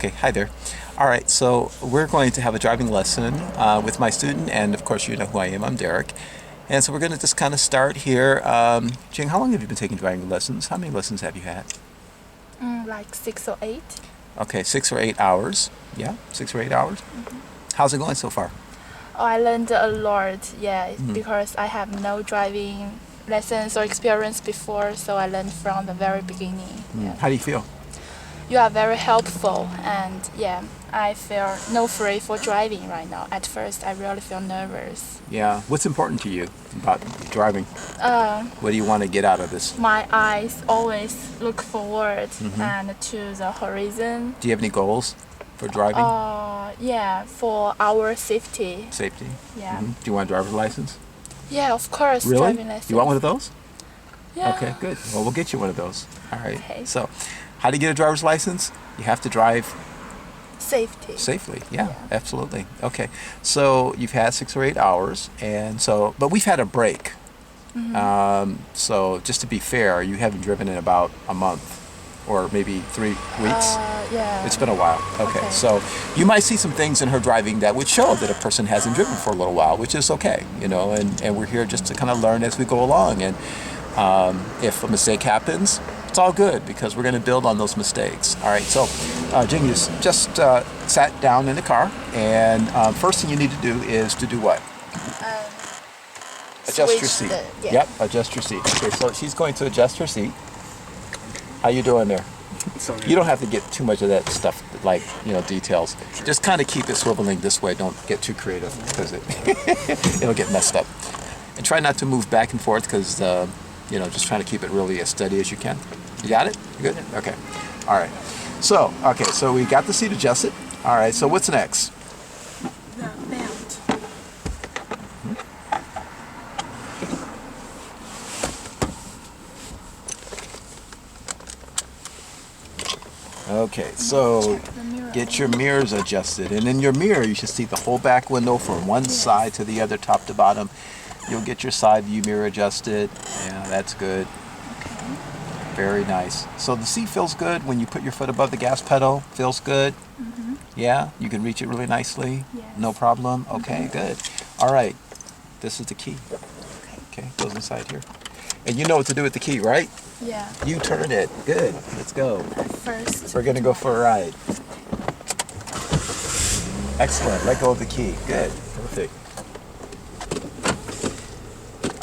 Okay, hi there. All right, so we're going to have a driving lesson with my student, and of course, you know who I am. I'm Derek. And so we're going to just kind of start here. Jing, how long have you been taking driving lessons? How many lessons have you had? Like 6 or 8. Okay, 6 or 8 hours. Yeah, 6 or 8 hours. How's it going so far? Oh, I learned a lot, yeah, Mhm. because I have no driving lessons or experience before, so I learned from the very beginning. Yeah. How do you feel? You are very helpful, and yeah, I feel no free for driving right now. At first, I really feel nervous. Yeah. What's important to you about driving? What do you want to get out of this? My eyes always look forward and to the horizon. Do you have any goals for driving? Yeah, for our safety. Safety? Yeah. Do you want a driver's license? Yeah, of course, Really? driving license. You want one of those? Yeah. Okay, good. Well, we'll get you one of those. All right. Okay. So, how do you get a driver's license? You have to drive Safety. safely. Yeah, absolutely. Okay. So you've had 6 or 8 hours, and so, but we've had a break. So just to be fair, you haven't driven in about a month, or maybe 3 weeks. Yeah. It's been a while. Okay. Okay. So you might see some things in her driving that would show that a person hasn't driven for a little while, which is okay, you know, and we're here just to kind of learn as we go along. And if a mistake happens, it's all good because we're going to build on those mistakes. All right. So, Jing, you just sat down in the car, and first thing you need to do is to do what? Adjust your seat. Yep, adjust your seat. Okay, so she's going to adjust her seat. How you doing there? You don't have to get too much of that stuff, like, you know, details. Just kind of keep it swiveling this way. Don't get too creative because it'll get messed up. And try not to move back and forth because, you know, just trying to keep it really as steady as you can. You got it? You good? Okay. All right. So, okay, so we got the seat adjusted. All right, so what's next? The belt. Okay, so Check the mirror. get your mirrors adjusted. And in your mirror, you should see the whole back window from one side to the other, top to bottom. You'll get your side view mirror adjusted. Yeah, that's good. Very nice. So the seat feels good when you put your foot above the gas pedal. Feels good. Yeah, you can reach it really nicely. Yes. No problem. Okay, good. All right, this is the key. Okay, goes inside here. And you know what to do with the key, right? Yeah. You turn it. Good. Let's go. First. We're gonna go for a ride. Excellent. Let go of the key. Good. Perfect.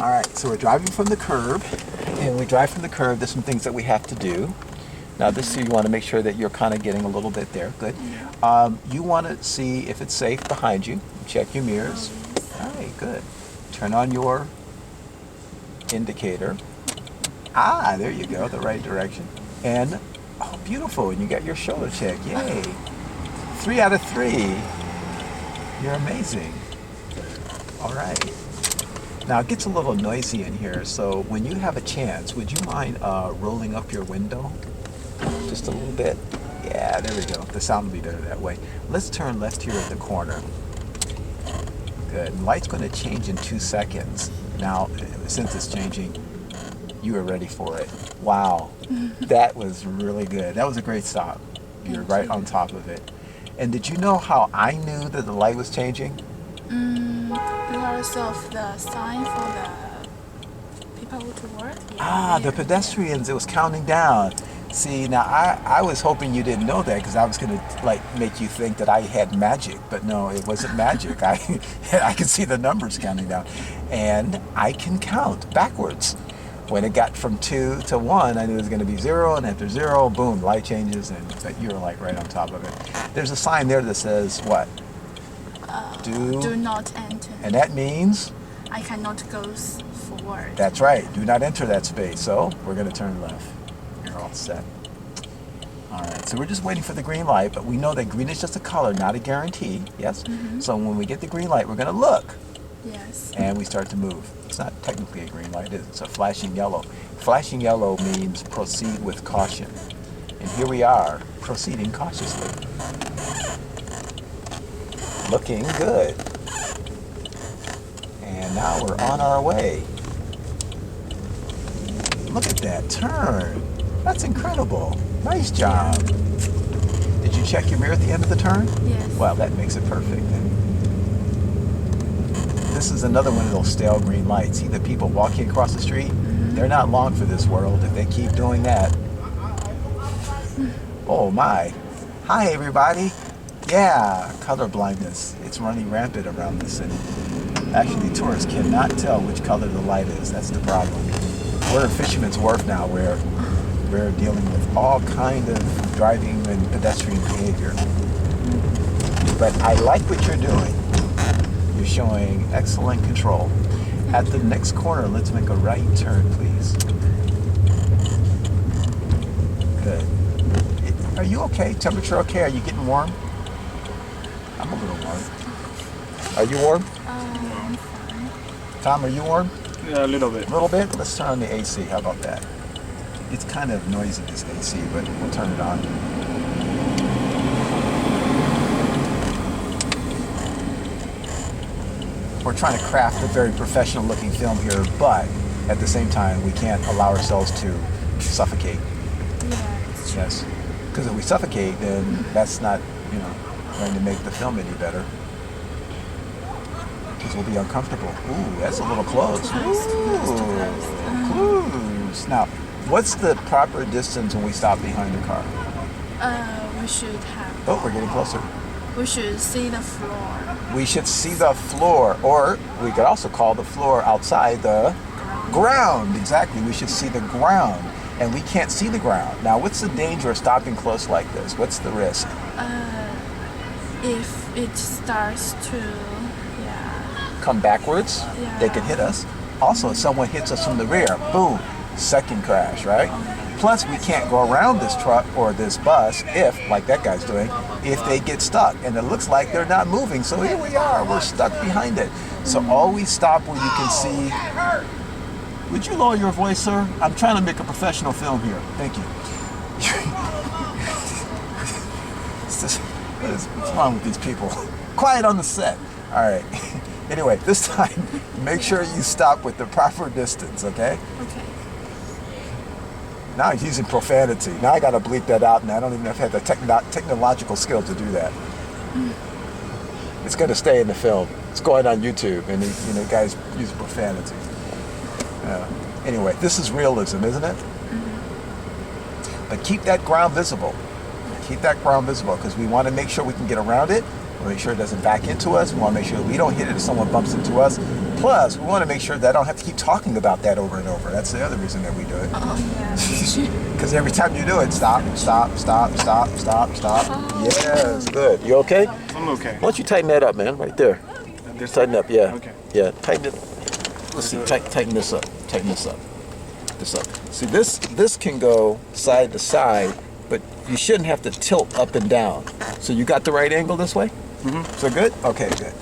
All right. So we're driving from the curb, and we drive from the curb. There's some things that we have to do. Now, this you want to make sure that you're kind of getting a little bit there. Good. You want to see if it's safe behind you. Check your mirrors. All right. Good. Turn on your indicator. Ah, there you go. The right direction. And oh, beautiful. And you got your shoulder check. Yay. 3 out of 3. You're amazing. All right. Now, it gets a little noisy in here, so when you have a chance, would you mind rolling up your window just a little bit? Yeah, there we go. The sound will be better that way. Let's turn left here at the corner. Good. And light's going to change in 2 seconds. Now, since it's changing, you are ready for it. Wow. That was really good. That was a great stop. You're right on top of it. And did you know how I knew that the light was changing? Because of the sign for the people to work. Ah, the pedestrians, it was counting down. See, now I was hoping you didn't know that because I was going to like make you think that I had magic, but no, it wasn't magic. I could see the numbers counting down, and I can count backwards. When it got from 2 to 1, I knew it was going to be 0, and after 0, boom, light changes, and but you're like right on top of it. There's a sign there that says what? Do not enter. And that means? I cannot go forward. That's right. Do not enter that space. So we're going to turn left. You're all set. All right. So we're just waiting for the green light, but we know that green is just a color, not a guarantee. Yes? So when we get the green light, we're going to look. Yes. And we start to move. It's not technically a green light, is it? It's a flashing yellow. Flashing yellow means proceed with caution. And here we are, proceeding cautiously. Looking good. And now we're on our way. Look at that turn. That's incredible. Nice job. Did you check your mirror at the end of the turn? Yes. Well, that makes it perfect. This is another one of those stale green lights. See the people walking across the street? They're not long for this world if they keep doing that. Oh my. Hi everybody. Yeah, color blindness. It's running rampant around the city. Actually, tourists cannot tell which color the light is. That's the problem. We're at Fisherman's Wharf now where we're dealing with all kind of driving and pedestrian behavior. But I like what you're doing. You're showing excellent control. At the next corner, let's make a right turn, please. Good. Are you okay? Temperature okay? Are you getting warm? I'm a little warm. Are you warm? I'm fine. Tom, are you warm? Yeah, a little bit. A little bit? Let's turn on the AC. How about that? It's kind of noisy, this AC, but we'll turn it on. We're trying to craft a very professional looking film here, but at the same time, we can't allow ourselves to suffocate. Yeah, it's true. Yes. Because if we suffocate, then that's not, going to make the film any better. Because we'll be uncomfortable. Ooh, that's a little close. Ooh, close. Now, what's the proper distance when we stop behind a car? We should have. Oh, we're getting closer. We should see the floor. We should see the floor, or we could also call the floor outside the ground. Exactly, we should see the ground, and we can't see the ground. Now, what's the danger of stopping close like this? What's the risk? If it starts to, Come backwards, they could hit us. Also, if someone hits us from the rear, boom, second crash, right? Plus, we can't go around this truck or this bus if, like that guy's doing, if they get stuck. And it looks like they're not moving, so here we are, we're stuck behind it. So always stop where you can see. Would you lower your voice, sir? I'm trying to make a professional film here. Thank you. What's wrong with these people? Quiet on the set. All right. Anyway, this time, make sure you stop with the proper distance, okay? Okay. Now he's using profanity. Now I gotta bleep that out, and I don't even have the technological skill to do that. It's gonna stay in the film. It's going on YouTube, and guys use profanity. Anyway, this is realism, isn't it? But keep that ground visible. Keep that ground visible, because we want to make sure we can get around it. We want to make sure it doesn't back into us. We want to make sure we don't hit it if someone bumps into us. Plus, we want to make sure that I don't have to keep talking about that over and over. That's the other reason that we do it. Oh, yeah. Because every time you do it, stop, stop, stop, stop, stop, stop. Yes, good. You okay? I'm okay. Why don't you tighten that up, man, right there. This Tighten up, yeah. Okay. Yeah, tighten it. Let's see, tighten this up. Tighten this up. This up. See, this can go side to side, but you shouldn't have to tilt up and down. So you got the right angle this way? Mm-hmm. So good? Okay, good.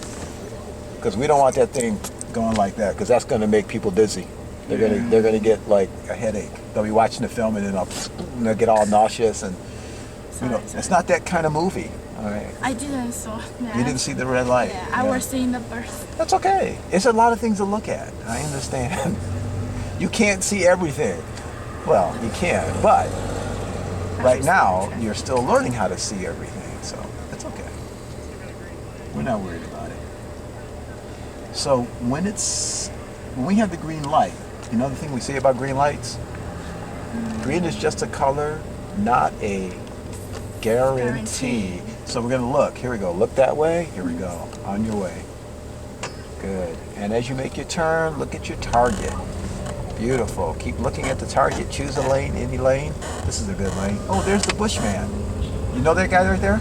Because we don't want that thing going like that, because that's going to make people dizzy. They're gonna get like a headache. They'll be watching the film and then they'll get all nauseous, and it's not that kind of movie. All right. I didn't saw that. You didn't see the red light. Yeah, I was seeing the birth. That's okay. It's a lot of things to look at. I understand. You can't see everything. Well, you can, but right now you're still learning how to see everything, so it's okay. We're not worried about it. So when we have the green light, you know the thing we say about green lights? Green is just a color, not a guarantee. So we're gonna look. Here we go. Look that way. Here we go. On your way. Good. And as you make your turn, look at your target. Beautiful. Keep looking at the target. Choose a lane, any lane. This is a good lane. Oh, there's the Bushman. You know that guy right there?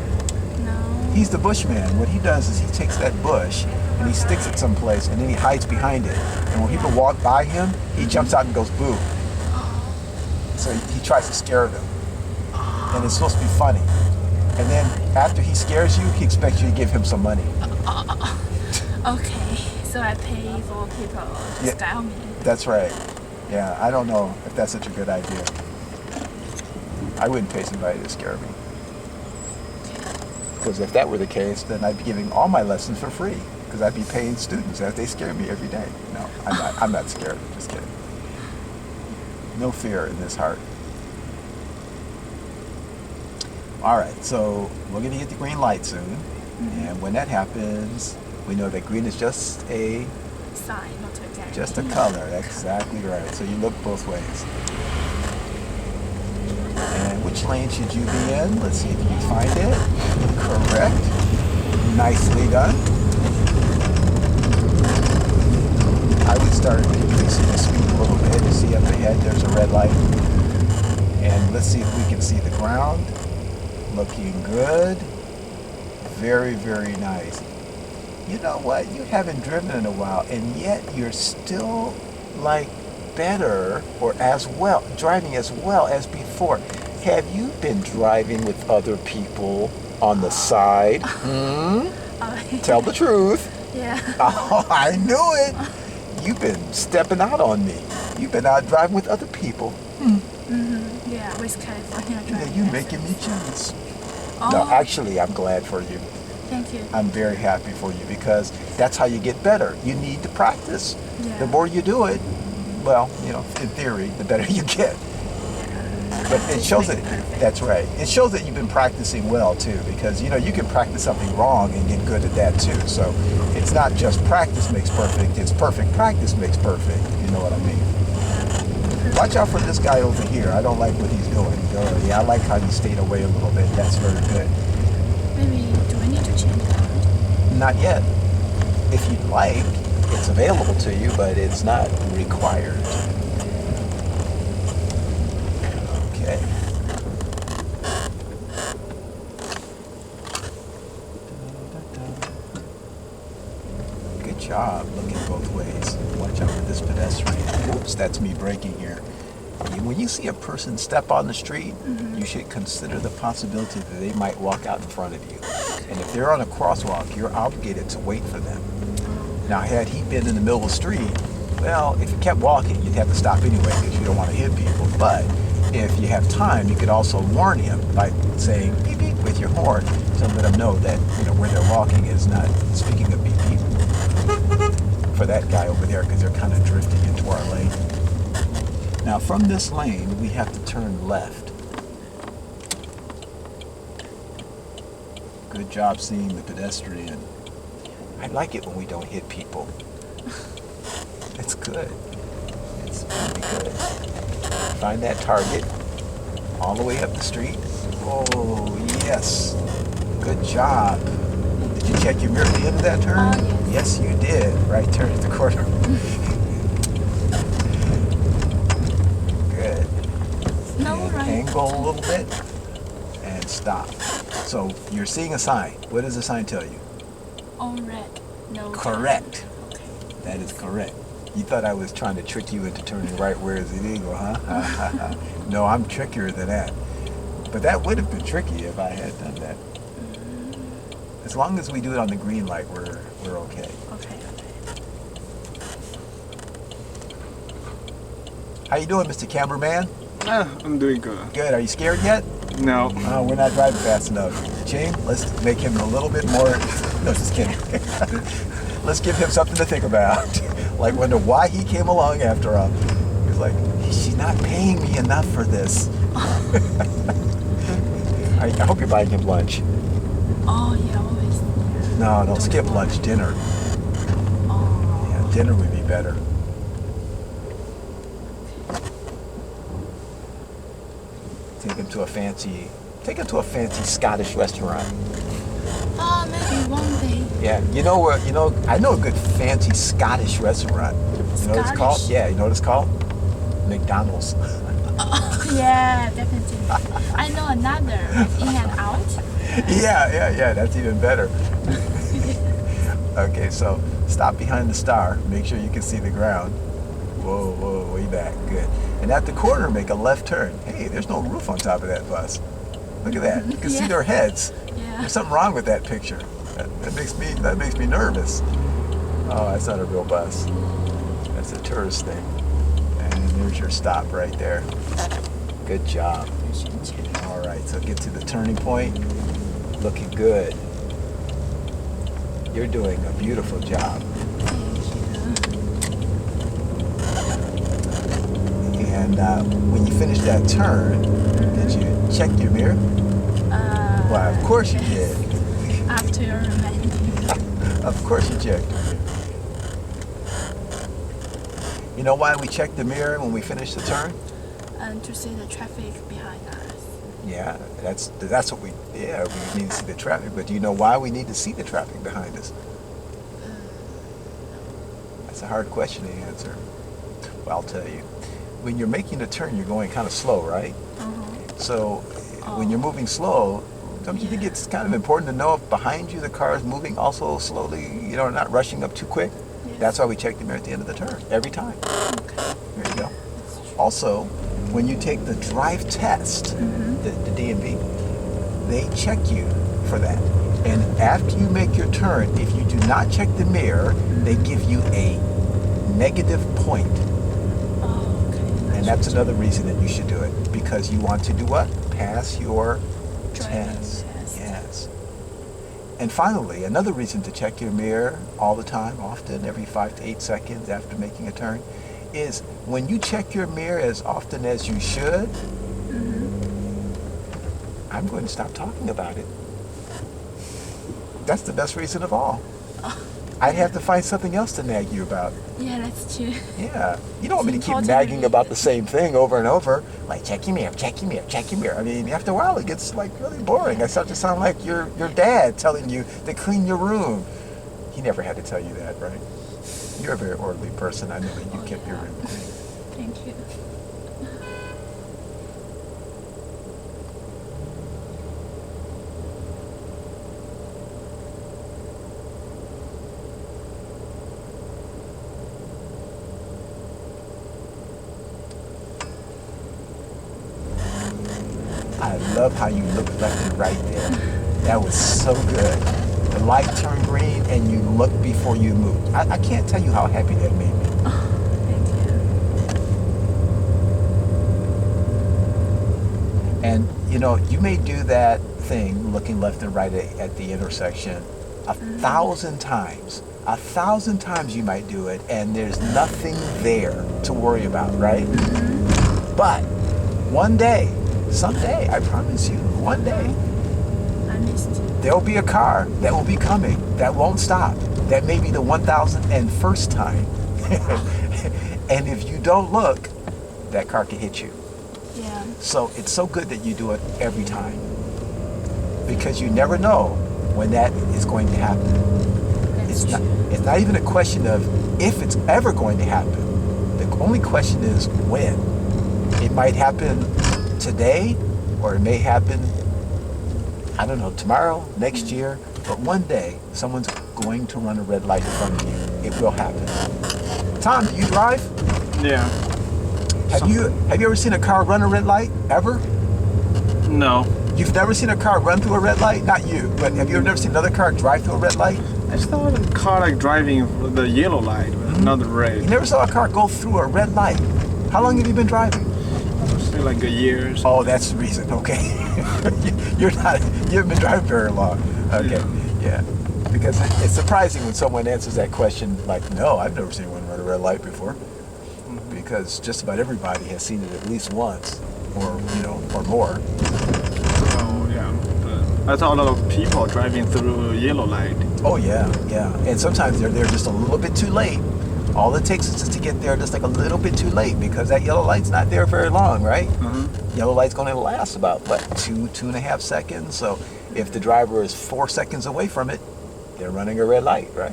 No. He's the Bushman. What he does is he takes that bush and he sticks it someplace and then he hides behind it. And when people walk by him, he jumps out and goes boo. So he tries to scare them. And it's supposed to be funny. And then after he scares you, he expects you to give him some money. Okay, so I pay for people to scare me. That's right. Yeah, I don't know if that's such a good idea. I wouldn't pay somebody to scare me. Because if that were the case, then I'd be giving all my lessons for free. Because I'd be paying students as they scare me every day. No, I'm not scared. Just kidding. No fear in this heart. All right, so we're going to get the green light soon. And when that happens, we know that green is just a Sign, not a guarantee. Just a color, that's exactly right. So you look both ways. And which lane should you be in? Let's see if you can find it. Correct. Nicely done. I would start increasing the speed a little bit. You see up ahead, there's a red light. And let's see if we can see the ground. Looking good. Very, very nice. You know what? You haven't driven in a while, and yet you're still like better or as well, driving as well as before. Have you been driving with other people on the side? Tell the truth. Yeah. Oh, I knew it. You've been stepping out on me. You've been out driving with other people. Yeah, with California Yeah, driving. you're making me jealous. Oh, No, actually, I'm glad for you. thank you. I'm very happy for you because that's how you get better. You need to practice. Yeah. The more you do it, well, you know, in theory, the better you get. But it shows that, that's right. It shows that you've been practicing well too, because you know, you can practice something wrong and get good at that too. So it's not just practice makes perfect, it's perfect practice makes perfect. You know what I mean? Watch out for this guy over here. I don't like what he's doing. Yeah, I like how he stayed away a little bit. That's very good. Maybe, do we need to change that? Not yet. If you'd like, it's available to you, but it's not required. Okay. Good job looking both ways. Watch out for this pedestrian. Oops, that's me braking here. When you see a person step on the street, you should consider the possibility that they might walk out in front of you. And if they're on a crosswalk, you're obligated to wait for them. Now, had he been in the middle of the street, well, if he kept walking, you'd have to stop anyway because you don't want to hit people. But if you have time, you could also warn him by saying beep beep with your horn to let him know that, you know, where they're walking is not, speaking of beep beep, for that guy over there because they're kind of drifting into our lane. Now, from this lane, we have to turn left. Good job seeing the pedestrian. I like it when we don't hit people. It's good. It's really good. Find that target all the way up the street. Oh, yes. Good job. Did you check your mirror at the end of that turn? Oh, Yes, yes. you did. Right turn at the corner. Good. No, And right. angle a little bit and stop. So you're seeing a sign. What does the sign tell you? On red. No. Correct. Okay. That is correct. You thought I was trying to trick you into turning right where it's illegal, huh? No, I'm trickier than that. But that would have been tricky if I had done that. As long as we do it on the green light, we're okay. Okay. How you doing, Mr. Cameraman? I'm doing good. Good. Are you scared yet? No. We're not driving fast enough. Ching, let's make him a little bit more. No, just kidding. Let's give him something to think about. Like, wonder why he came along after all. He's like, she's not paying me enough for this. I hope you're buying him lunch. Oh, yeah, always. No, skip lunch. Dinner. Oh. Yeah, dinner would be better. Take him to a fancy Scottish restaurant. Oh, maybe one day. Yeah, I know a good fancy Scottish restaurant. You know what it's called? Scottish? Yeah, you know what it's called? McDonald's. Yeah, definitely. I know another. In and out. Yeah, that's even better. Okay, so stop behind the star. Make sure you can see the ground. Whoa, way back. Good. And at the corner, make a left turn. Hey, there's no roof on top of that bus. Look at that. You can see Yeah. their heads. Yeah. There's something wrong with that picture. That makes me nervous. Oh, that's not a real bus. That's a tourist thing. And there's your stop right there. Good job. All right, so get to the turning point. Looking good. You're doing a beautiful job. And when you finish that turn, did you check your mirror? Why, of course you did. After your reminding. Of course you checked. You know why we check the mirror when we finish the turn? And to see the traffic behind us. Yeah, that's what we need to see the traffic. But do you know why we need to see the traffic behind us? That's a hard question to answer. Well, I'll tell you. When you're making a turn, you're going kind of slow, right? So when you're moving slow, don't you think it's kind of important to know if behind you the car is moving also slowly, not rushing up too quick? Yes. That's why we check the mirror at the end of the turn, every time. Okay. There you go. Also, when you take the drive test, the DMV, they check you for that. And after you make your turn, if you do not check the mirror, they give you a negative point. Oh, okay. And that's another reason that you should do it. Because you want to do what? Pass your Driving test. test. Yes. And finally, another reason to check your mirror all the time, often, every 5 to 8 seconds after making a turn, is when you check your mirror as often as you should, I'm going to stop talking about it. That's the best reason of all. I'd have to find something else to nag you about. Yeah, that's true. Yeah. You don't want me to keep Important nagging to about read. the same thing over and over. Like, check your mirror, check your mirror, check your mirror. I mean, after a while, it gets, really boring. I start to sound like your dad telling you to clean your room. He never had to tell you that, right? You're a very orderly person. I know that you kept your room clean. Thank you. I love how you look left and right there. That was so good. The light turned green and you looked before you moved. I can't tell you how happy that made me. Thank you. And you may do that thing, looking left and right at the intersection, 1,000 times. 1,000 times you might do it, and there's nothing there to worry about, right? But one day, someday, I promise you, one day, I missed it. there'll be a car that will be coming that won't stop. That may be the 1,001st time. And if you don't look, that car can hit you. Yeah. So it's so good that you do it every time. Because you never know when that is going to happen. That's It's true. not even a question of if it's ever going to happen. The only question is when. It might happen today, or it may happen, I don't know, tomorrow, next year, but one day someone's going to run a red light in front of you. It will happen. Tom, do you drive? Yeah. Have you ever seen a car run a red light? Ever? No. You've never seen a car run through a red light? Not you, but have you ever never seen another car drive through a red light? I saw the car driving the yellow light, but not the You red. never saw a car go through a red light. How long have you been driving? It's like a year. Or so. Oh, that's the reason. Okay, you haven't been driving very long. Okay, yeah. Because it's surprising when someone answers that question like, "No, I've never seen one run a red light before," because just about everybody has seen it at least once, or more. Oh yeah. But I saw a lot of people driving through yellow light. Oh yeah, yeah. And sometimes they're there just a little bit too late. All it takes is just to get there just like a little bit too late because that yellow light's not there very long, right? Yellow light's going to last about, 2.5 seconds. So if the driver is 4 seconds away from it, they're running a red light, right?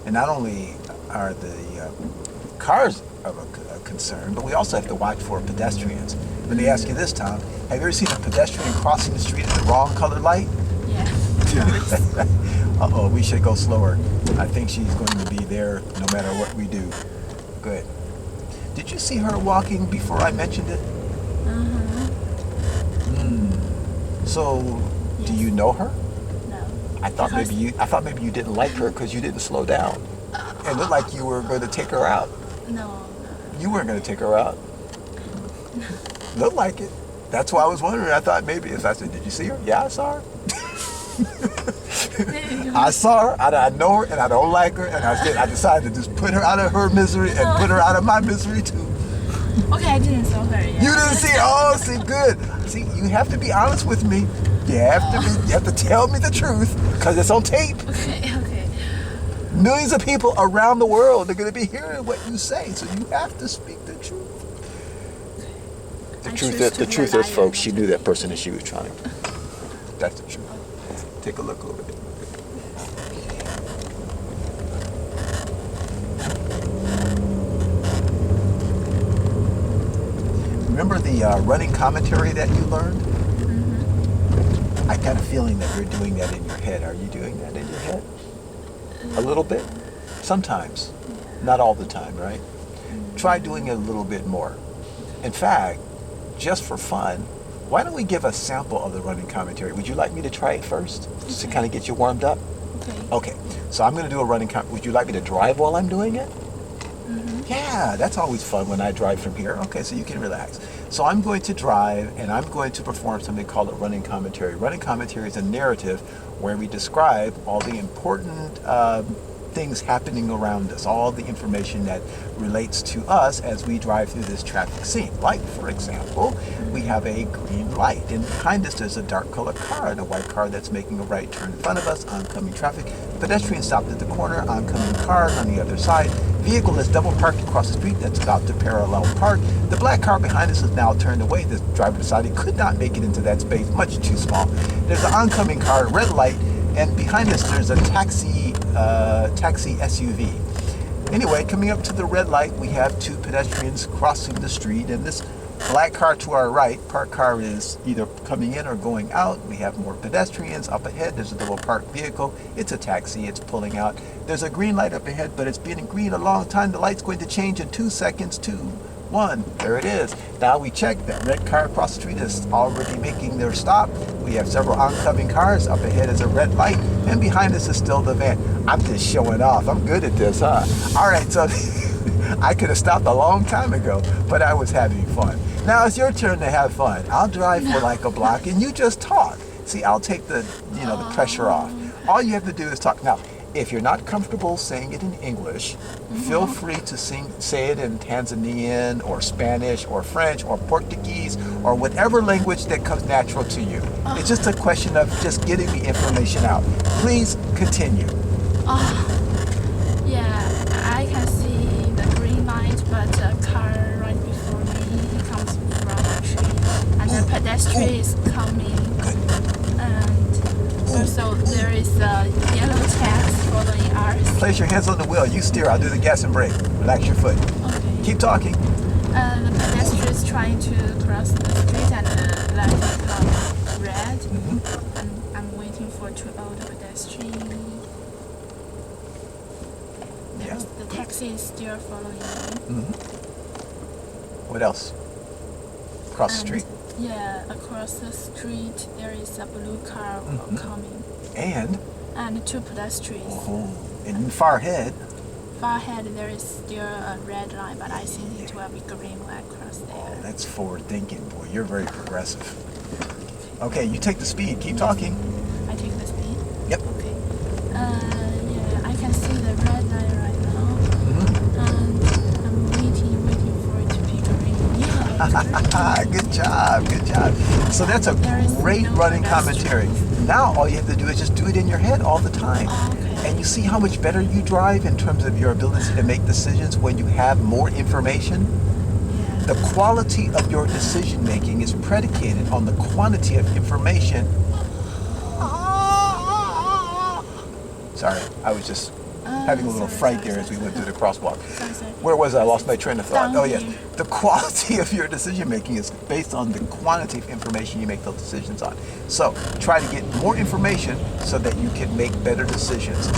And not only are the cars of a concern, but we also have to watch for pedestrians. Let me ask you this, Tom. Have you ever seen a pedestrian crossing the street at the wrong colored light? Yeah. Uh-oh, we should go slower. I think she's going to be there no matter what we do. Good. Did you see her walking before I mentioned it? So, do Yes. you know her? No. I thought maybe you didn't like her because you didn't slow down. It looked like you were going to take her out. No. You weren't going to take her out. Looked like it. That's why I was wondering. I thought maybe if I said, "Did you see her?" Yeah, I saw her. I saw her, I know her, and I don't like her, and I decided to just put her out of her misery and put her out of my misery too. Okay, I didn't saw her yet. You didn't see? Oh, see, good. See, you have to be honest with me. You have to tell me the truth because it's on tape. Okay. Millions of people around the world are going to be hearing what you say, so you have to speak the truth. The truth is, folks, she knew that person that she was trying to. That's the truth. Take a look over there. Remember the running commentary that you learned? I got a feeling that you're doing that in your head. Are you doing that in your head? A little bit? Sometimes. Not all the time, right? Try doing it a little bit more. In fact, just for fun, why don't we give a sample of the running commentary? Would you like me to try it first? Just to kind of get you warmed up? Okay. So I'm going to do a running commentary. Would you like me to drive while I'm doing it? Yeah, that's always fun when I drive from here. Okay, so you can relax. So I'm going to drive and I'm going to perform something called a running commentary. Running commentary is a narrative where we describe all the important things happening around us, all the information that relates to us as we drive through this traffic scene. Like, for example, we have a green light, and behind us there's a dark colored car and a white car that's making a right turn in front of us, oncoming traffic. Pedestrian stopped at the corner, oncoming cars on the other side. Vehicle is double parked across the street that's about to parallel park. The black car behind us is now turned away. The driver decided he could not make it into that space, much too small. There's an oncoming car, red light, and behind us there's a taxi SUV. Anyway, coming up to the red light, we have two pedestrians crossing the street, and this black car to our right, parked car, is either coming in or going out. We have more pedestrians up ahead. There's a double parked vehicle. It's a taxi. It's pulling out. There's a green light up ahead, but it's been green a long time. The light's going to change in 2 seconds. 2, 1. There it is. Now we check that red car across the street is already making their stop. We have several oncoming cars. Up ahead is a red light, and behind us is still the van. I'm just showing off. I'm good at this, huh? All right, so I could have stopped a long time ago, but I was having fun. Now it's your turn to have fun. I'll drive for like a block, and you just talk. See, I'll take the pressure off. All you have to do is talk. Now, if you're not comfortable saying it in English, feel free to say it in Tanzanian or Spanish or French or Portuguese or whatever language that comes natural to you. It's just a question of just getting the information out. Please continue. Yeah, I can see the green light, but a car right before me comes from the tree, and the pedestrian is coming. And also there is a yellow tax following ours. Place your hands on the wheel. You steer. I'll do the gas and brake. Relax your foot. Okay. Keep talking. The pedestrian is trying to cross the street, and the light becomes red. And I'm waiting for two old pedestrians. The taxi is still following me. What else? Across the street. Yeah, across the street there is a blue car coming. And two pedestrians. and far ahead. Far ahead there is still a red line, but I think it will be green when I cross there. Oh, that's forward thinking, boy. You're very progressive. Okay, you take the speed. Keep talking. I take the speed? Yep. Okay. Yeah, I can see the red line right now. And I'm waiting for it to be green. Yeah, Good job. So that's a great running commentary. Now all you have to do is just do it in your head all the time. And you see how much better you drive in terms of your ability to make decisions when you have more information? The quality of your decision making is predicated on the quantity of information. Sorry, I was just having a little fright there as we went through the crosswalk. Where was I? I lost my train of thought. Oh yeah, the quality of your decision making is based on the quantity of information you make those decisions on. So try to get more information so that you can make better decisions.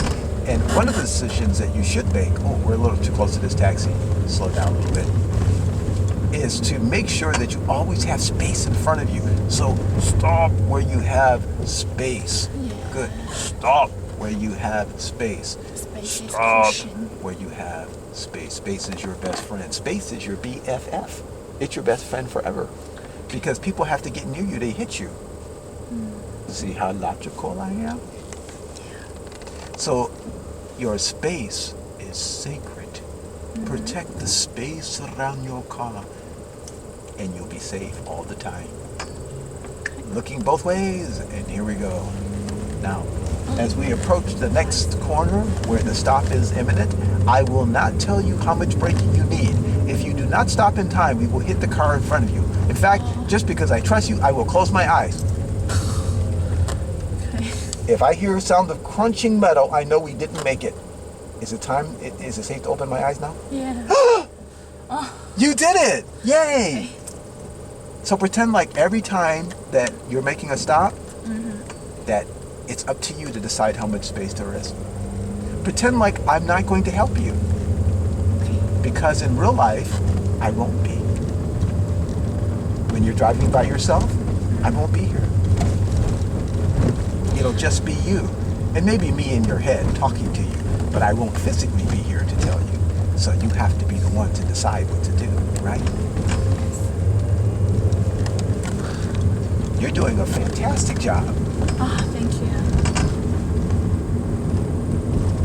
And one of the decisions that you should make, we're a little too close to this taxi, slow down a little bit, is to make sure that you always have space in front of you. So stop where you have space. Good. Stop where you have space. Stop where you have space. Space is your best friend. Space is your BFF. It's your best friend forever. Because people have to get near you, they hit you. See how logical I am? So your space is sacred. Protect the space around your car. and you'll be safe all the time. Looking both ways, and here we go. Now, as we approach the next corner where the stop is imminent, I will not tell you how much braking you need. If you do not stop in time, we will hit the car in front of you. In fact, just because I trust you, I will close my eyes. If I hear a sound of crunching metal, I know we didn't make it. Is it time? Is it safe to open my eyes now? Yeah. You did it! Yay! So pretend like every time that you're making a stop, that it's up to you to decide how much space there is. Pretend like I'm not going to help you. Because in real life, I won't be. When you're driving by yourself, I won't be here. It'll just be you. And maybe me in your head talking to you. But I won't physically be here to tell you. So you have to be the one to decide what to do, right? You're doing a fantastic job. Oh, thank you.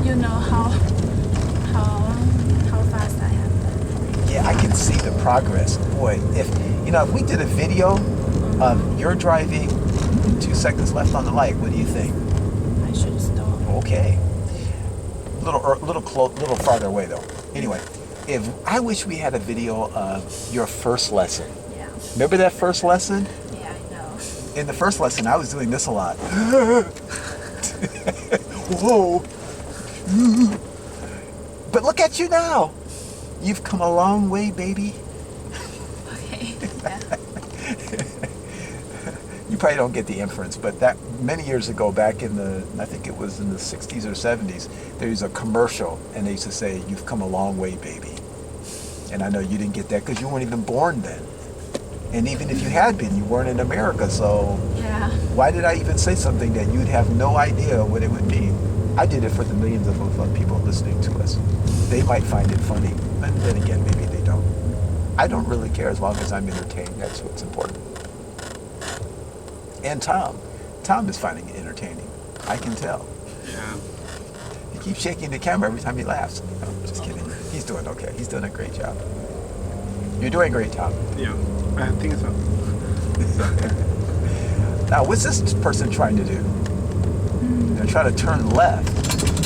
You know how fast I have been. Yeah, I can see the progress. Boy, if we did a video of your driving, 2 seconds left on the light, what do you think? I should stop. Okay. Little farther away though. Anyway, I wish we had a video of your first lesson. Yeah. Remember that first lesson? Yeah, I know. In the first lesson, I was doing this a lot. Whoa. But look at you now. You've come a long way, baby. Okay. Yeah. You probably don't get the inference, but that many years ago, back in I think it was in the 60s or 70s, there was a commercial, and they used to say, "You've come a long way, baby." And I know you didn't get that because you weren't even born then. And even if you had been, you weren't in America, so Yeah. why did I even say something that you'd have no idea what it would mean? I did it for the millions of people listening to us. They might find it funny, but then again, maybe they don't. I don't really care as long as I'm entertained. That's what's important. And Tom is finding it entertaining. I can tell. Yeah. He keeps shaking the camera every time he laughs. No, just kidding. He's doing okay. He's doing a great job. You're doing great, Tom. Yeah. I think so. Now, what's this person trying to do? They're trying to turn left.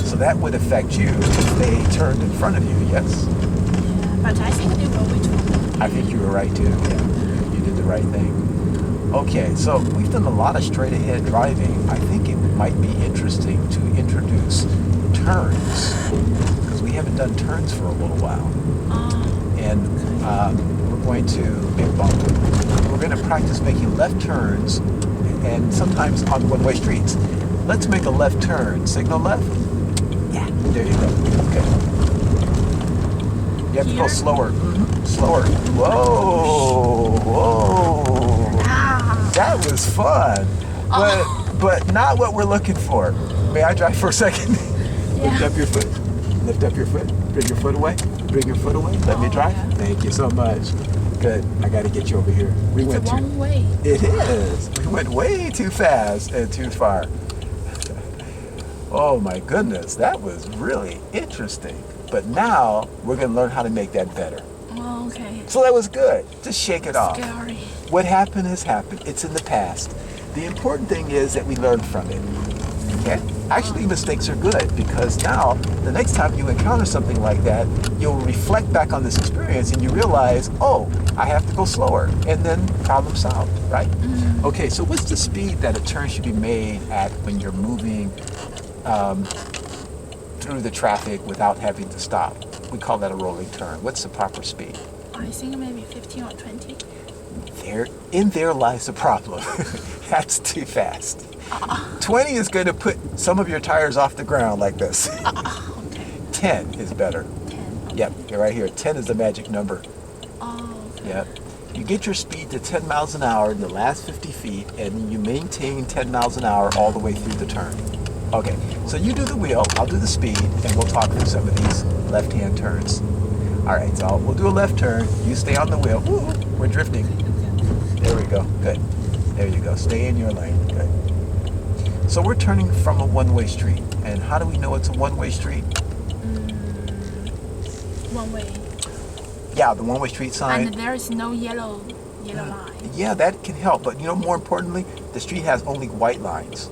So that would affect you if they turned in front of you, yes? Yeah. But I think they will wait for me. I think you were right, too. Yeah. You did the right thing. Okay, so we've done a lot of straight-ahead driving. I think it might be interesting to introduce turns, because we haven't done turns for a little while. And we're going to we're going to practice making left turns, and sometimes on one-way streets. Let's make a left turn. Signal left? Yeah. There you go. Okay. You have to go Here? slower. Slower. Whoa! Whoa! That was fun, but not what we're looking for. May I drive for a second? Yeah. Lift up your foot. Lift up your foot. Bring your foot away. Bring your foot away. Let me drive. Yeah. Thank you so much. Good. I got to get you over here. We It's a went too. long way. It is. We went way too fast and too far. Oh my goodness, that was really interesting. But now we're going to learn how to make that better. Oh, okay. So that was good. Just shake it off. Scary. What happened has happened. It's in the past. The important thing is that we learn from it. Okay? Actually, mistakes are good because now, the next time you encounter something like that, you'll reflect back on this experience and you realize, oh, I have to go slower. And then problem solved, right? Okay, so what's the speed that a turn should be made at when you're moving through the traffic without having to stop? We call that a rolling turn. What's the proper speed? I think maybe 15 or 20. In there lies the problem. That's too fast. 20 is going to put some of your tires off the ground like this. Okay. 10 is better. 10. Yep, you're right here. 10 is the magic number. Oh, okay. Yep. You get your speed to 10 miles an hour in the last 50 feet, and you maintain 10 miles an hour all the way through the turn. Okay, so you do the wheel, I'll do the speed, and we'll talk through some of these left-hand turns. All right, so we'll do a left turn. You stay on the wheel. Ooh, we're drifting. There we go. Good. There you go. Stay in your lane. Good. So we're turning from a one-way street. And how do we know it's a one-way street? One way. Yeah, the one-way street sign. And there is no yellow yellow line. Yeah, that can help. But more importantly, the street has only white lines.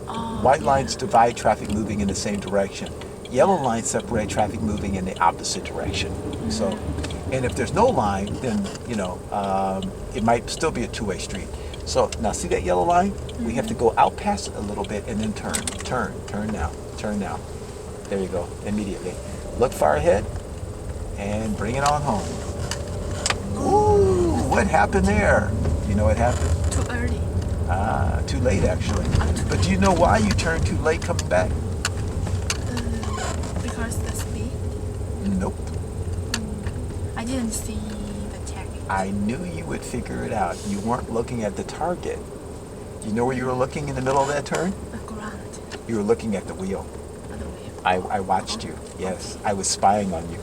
Oh, White yeah. lines divide traffic moving in the same direction. Yellow lines separate traffic moving in the opposite direction. So, and if there's no line, then it might still be a two-way street. So now see that yellow line? We have to go out past it a little bit and then turn now. There you go, immediately. Look far ahead and bring it on home. Ooh, what happened there? You know what happened? Too early. Too late actually. But do you know why you turned too late coming back? Because the speed. Nope. I didn't see the tag. I knew you would figure it out. You weren't looking at the target. Do you know where you were looking in the middle of that turn? The ground. You were looking at the wheel. The wheel. I watched you. Yes, I was spying on you.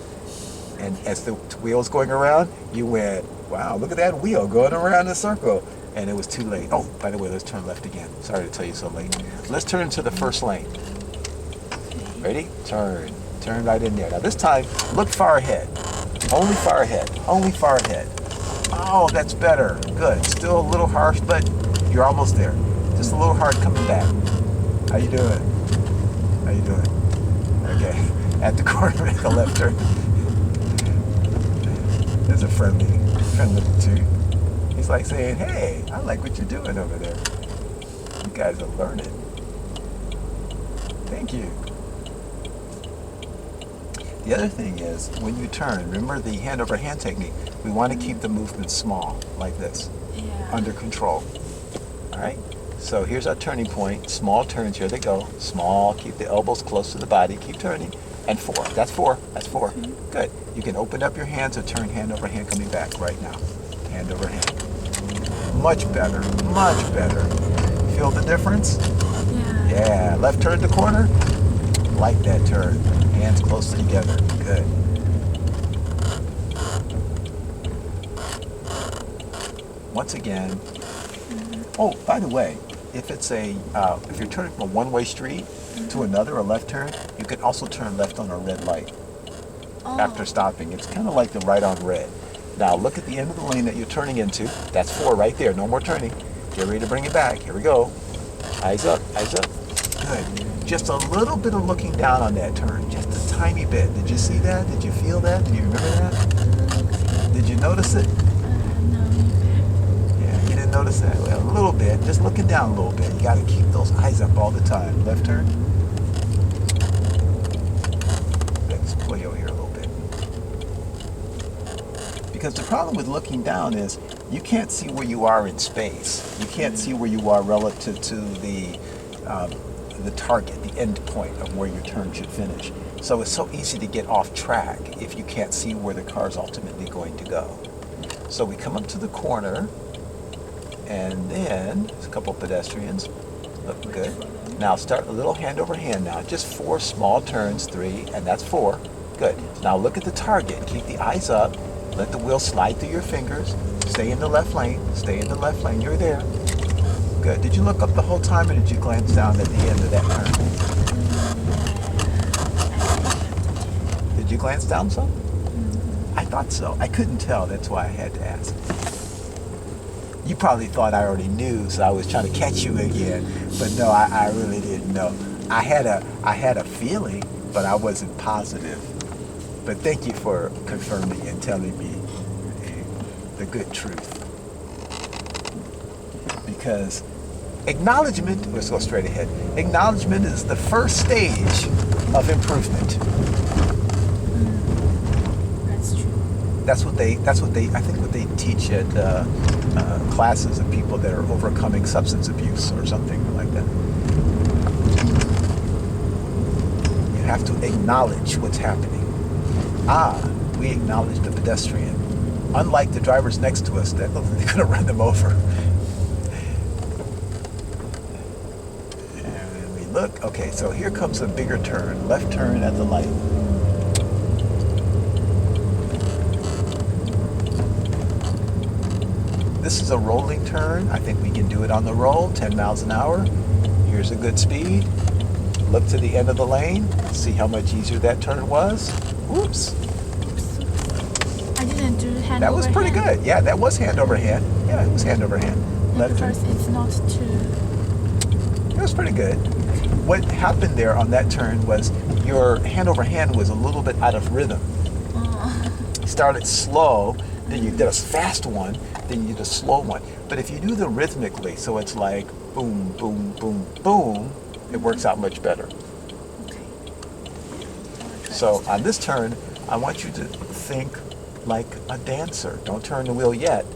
And as the wheel's going around, you went, wow, look at that wheel going around in a circle. And it was too late. Oh, by the way, let's turn left again. Sorry to tell you so late. Let's turn to the first lane. Ready? Turn. Turn right in there. Now this time, look far ahead. Only far ahead. Only far ahead. Oh, that's better. Good. Still a little harsh, but you're almost there. Just a little hard coming back. How you doing? How you doing? Okay. At the corner, make a left turn. There's a friendly too. He's like saying, hey, I like what you're doing over there. You guys are learning. Thank you. The other thing is, when you turn, remember the hand-over-hand technique, we want to keep the movement small, like this, under control. All right? So here's our turning point. Small turns, here they go. Small, keep the elbows close to the body, keep turning. And 4, that's 4, that's 4. Good. You can open up your hands or turn hand over hand coming back right now. Hand over hand. Much better, much better. Feel the difference? Yeah, left turn the corner. Like that turn. Hands close together. Good. Once again. Oh, by the way, if it's if you're turning from a one-way street to another, a left turn, you can also turn left on a red light after stopping. It's kind of like the right on red. Now look at the end of the lane that you're turning into. That's 4 right there. No more turning. Get ready to bring it back. Here we go. Eyes up. Eyes up. Good. Just a little bit of looking down on that turn. Just a tiny bit. Did you see that? Did you feel that? Did you remember that? Did you notice it? No. Yeah, you didn't notice that? Well, a little bit. Just looking down a little bit. You got to keep those eyes up all the time. Left turn. Let's play over here a little bit. Because the problem with looking down is you can't see where you are in space. You can't see where you are relative to the target, the end point of where your turn should finish. So it's so easy to get off track if you can't see where the car is ultimately going to go. So we come up to the corner, and then there's a couple of pedestrians. Looking good. Now start a little hand over hand now. Just 4 small turns, 3, and that's 4. Good. Now look at the target. Keep the eyes up. Let the wheel slide through your fingers. Stay in the left lane. Stay in the left lane. You're there. Good. Did you look up the whole time, or did you glance down at the end of that turn? Did you glance down some? I thought so. I couldn't tell. That's why I had to ask. You probably thought I already knew, so I was trying to catch you again. But no, I really didn't know. I had a feeling, but I wasn't positive. But thank you for confirming and telling me the good truth. Because acknowledgement, let's go straight ahead. Acknowledgement is the first stage of improvement. That's true. That's what they I think what they teach at classes of people that are overcoming substance abuse or something like that. You have to acknowledge what's happening. We acknowledge the pedestrian. Unlike the drivers next to us, that they're gonna run them over. And we look, okay, so here comes a bigger turn, left turn at the light. This is a rolling turn. I think we can do it on the roll, 10 miles an hour. Here's a good speed. Look to the end of the lane. See how much easier that turn was. Oops. I didn't do hand That was over pretty hand. good. Yeah, that was hand over hand. Yeah, it was hand over hand. Left turn. Because it's not too. It was pretty good. What happened there on that turn was your hand over hand was a little bit out of rhythm. You started slow, then you did a fast one, then you did a slow one. But if you do them rhythmically, so it's like boom, boom, boom, boom, it works out much better. Okay. So on this turn, I want you to think like a dancer. Don't turn the wheel yet.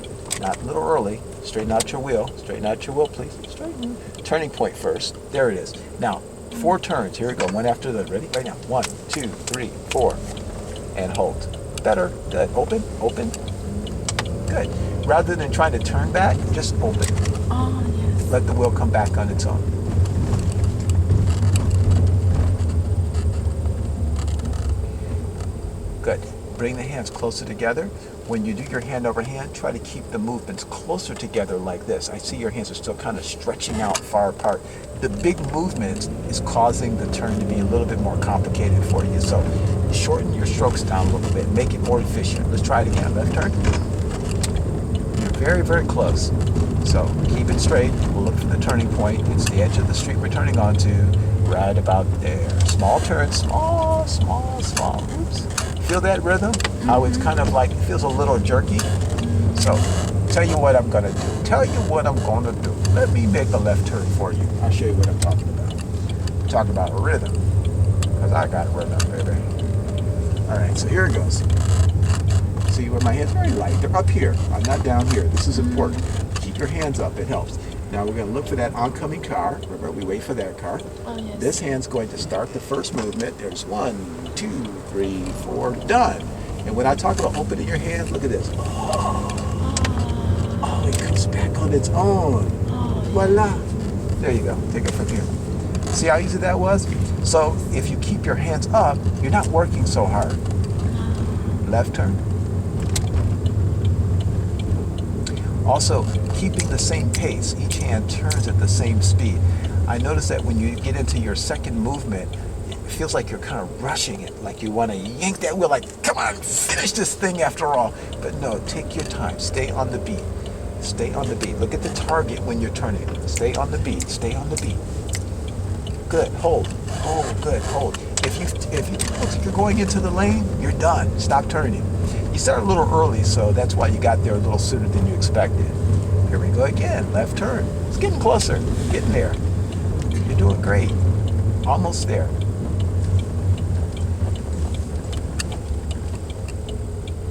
Not a little early. Straighten out your wheel. Straighten out your wheel, please. Straighten. Turning point first. There it is. Now, 4 turns. Here we go. One after the other. Ready? Right now. 1, 2, 3, 4. And hold. Better. Good. Open. Open. Good. Rather than trying to turn back, just open. Oh, yes. Let the wheel come back on its own. Good. Bring the hands closer together. When you do your hand over hand, try to keep the movements closer together like this. I see your hands are still kind of stretching out far apart. The big movement is causing the turn to be a little bit more complicated for you. So shorten your strokes down a little bit. Make it more efficient. Let's try it again. Left turn. You're very, very close. So keep it straight. We'll look for the turning point. It's the edge of the street we're turning onto. Right about there. Small turn. Small, small, small. Oops. Feel that rhythm? How it's kind of like, it feels a little jerky. So, tell you what I'm gonna do. Tell you what I'm gonna do. Let me make a left turn for you. I'll show you what I'm talking about. I'm talking about a rhythm. Because I got a rhythm, baby. Alright, so here it goes. See where my hands are very light. They're up here. I'm not down here. This is important. Keep your hands up. It helps. Now we're going to look for that oncoming car. Remember, we wait for that car. Oh, yes. This hand's going to start the first movement. There's 1, 2, 3, 4, done. And when I talk about opening your hands, look at this. Oh, it comes back on its own. Voila. There you go. Take it from here. See how easy that was? So if you keep your hands up, you're not working so hard. Left turn. Also, keeping the same pace. Each hand turns at the same speed. I notice that when you get into your second movement, it feels like you're kind of rushing it, like you want to yank that wheel, like, come on, finish this thing after all. But no, take your time. Stay on the beat. Stay on the beat. Look at the target when you're turning. Stay on the beat. Stay on the beat. Good. Hold. Oh, good. Hold. If you look like you're going into the lane, you're done. Stop turning. You started a little early, so that's why you got there a little sooner than you expected. Here we go again. Left turn. It's getting closer. Getting there. You're doing great. Almost there.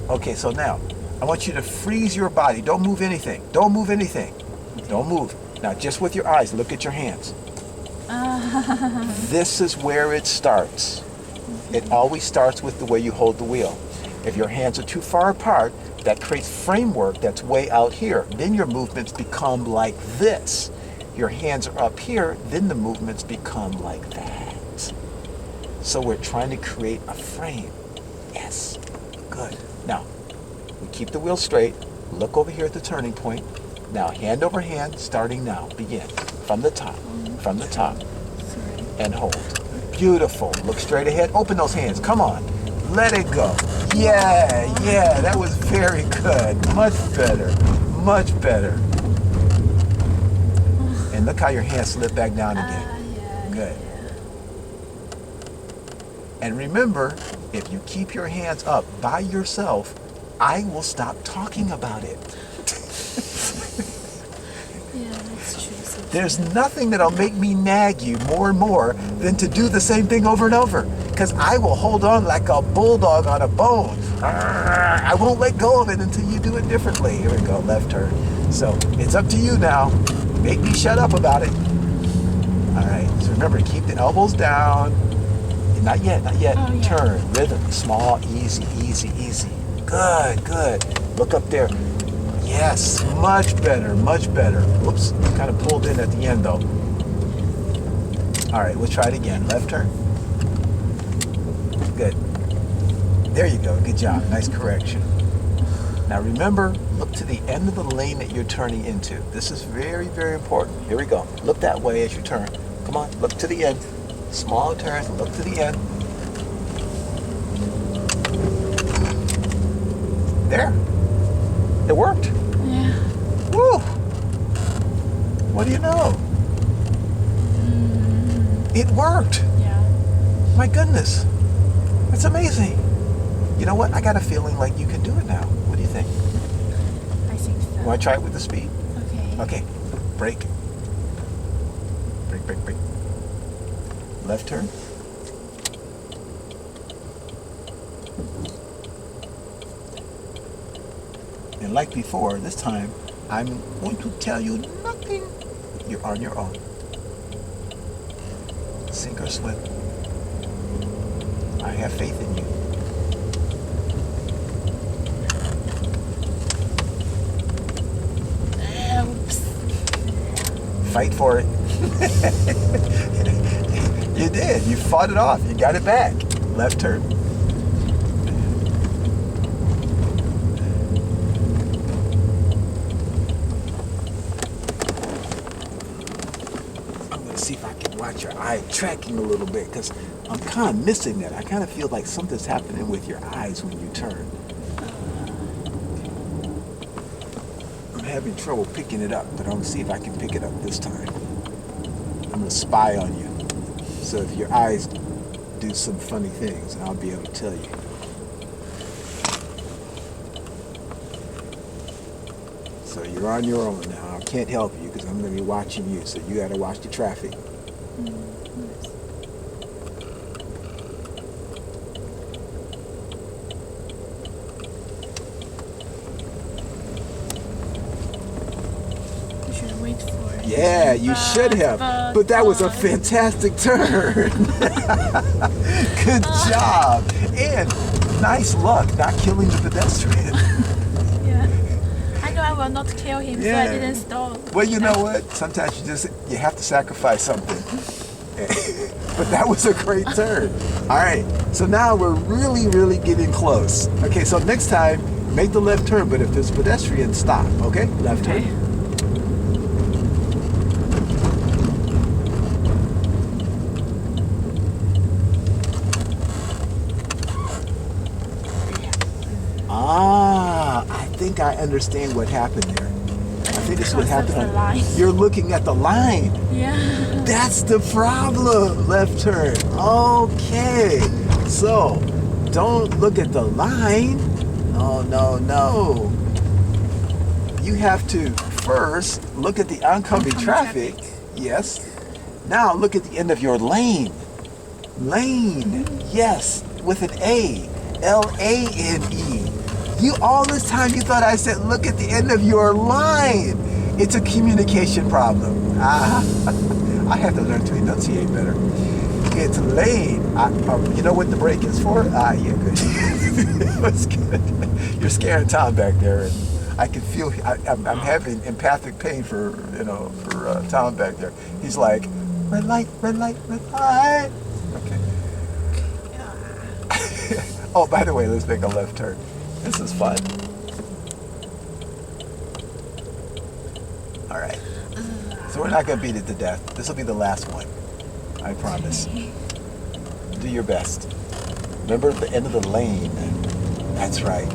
Okay, so now, I want you to freeze your body. Don't move anything. Don't move anything. Don't move. Now, just with your eyes, look at your hands. This is where it starts. It always starts with the way you hold the wheel. If your hands are too far apart, that creates framework that's way out here. Then your movements become like this. Your hands are up here, then the movements become like that. So we're trying to create a frame. Yes. Good. Now, we keep the wheel straight. Look over here at the turning point. Now, hand over hand, starting now. Begin. From the top. From the top. And hold. Beautiful. Look straight ahead. Open those hands. Come on. Let it go. Yeah, yeah. That was very good. Much better. Much better. And look how your hands slip back down again. Yeah, Good. yeah. And remember, if you keep your hands up by yourself, I will stop talking about it. Yeah, that's true. So There's nothing that'll make me nag you more and more than to do the same thing over and over. Because I will hold on like a bulldog on a bone. I won't let go of it until you do it differently. Here we go, left turn. So it's up to you now. Make me shut up about it. All right, so remember, keep the elbows down. Not yet, not yet. Oh, yeah. Turn, rhythm, small, easy, easy, easy. Good, good. Look up there. Yes, much better, much better. Oops, kind of pulled in at the end though. All right, we'll try it again. Left turn. Good. There you go, good job, nice correction. Now remember, look to the end of the lane that you're turning into. This is very, very important. Here we go. Look that way as you turn. Come on, look to the end. Small turns, look to the end. There. It worked. yeah. Woo! Whew. What do you know? It worked. Yeah. My goodness. That's amazing. You know what? I got a feeling like you can do it now. What do you think? I think so. Want to try it with the speed? Okay. Okay. Brake. Brake, brake, brake. Left turn. And like before, this time, I'm going to tell you nothing. You're on your own. Sink or swim. I have faith in you. Oops. Fight for it. You did. You fought it off. You got it back. Left turn. I'm going to see if I can watch your eye tracking a little bit because I'm kind of missing that. I kind of feel like something's happening with your eyes when you turn. I'm having trouble picking it up, but I'm going to see if I can pick it up this time. I'm going to spy on you. So if your eyes do some funny things, I'll be able to tell you. So you're on your own now. I can't help you because I'm going to be watching you. So you got to watch the traffic. You should wait for it. Yeah, you should have. But that was a fantastic turn. Good job. And nice luck not killing the pedestrian. Yeah. I know I will not kill him, so Yeah. I didn't stop. Well, you know what? Sometimes you have to sacrifice something. But that was a great turn. All right. So now we're really, really getting close. Okay, so next time, make the left turn, but if there's a pedestrian, stop. Okay? Left turn. Okay. Ah, I think I understand what happened there. I think this is what Because of happened. the line. You're looking at the line. Yeah. That's the problem. Left turn. Okay. So, don't look at the line. Oh, no, no. You have to first look at the oncoming traffic. Yes. Now look at the end of your lane. Lane. Yes. With an A. L-A-N-E. You all this time you thought I said look at the end of your line. It's a communication problem. I have to learn to enunciate better. It's lane. You know what the brake is for? Yeah, good. That's good. You're scaring Tom back there, and I can feel. I'm having empathic pain for Tom back there. He's like, red light, red light, red light. Okay. Oh, by the way, let's make a left turn. This is fun. All right. So we're not going to beat it to death. This will be the last one. I promise. Do your best. Remember the end of the lane. That's right.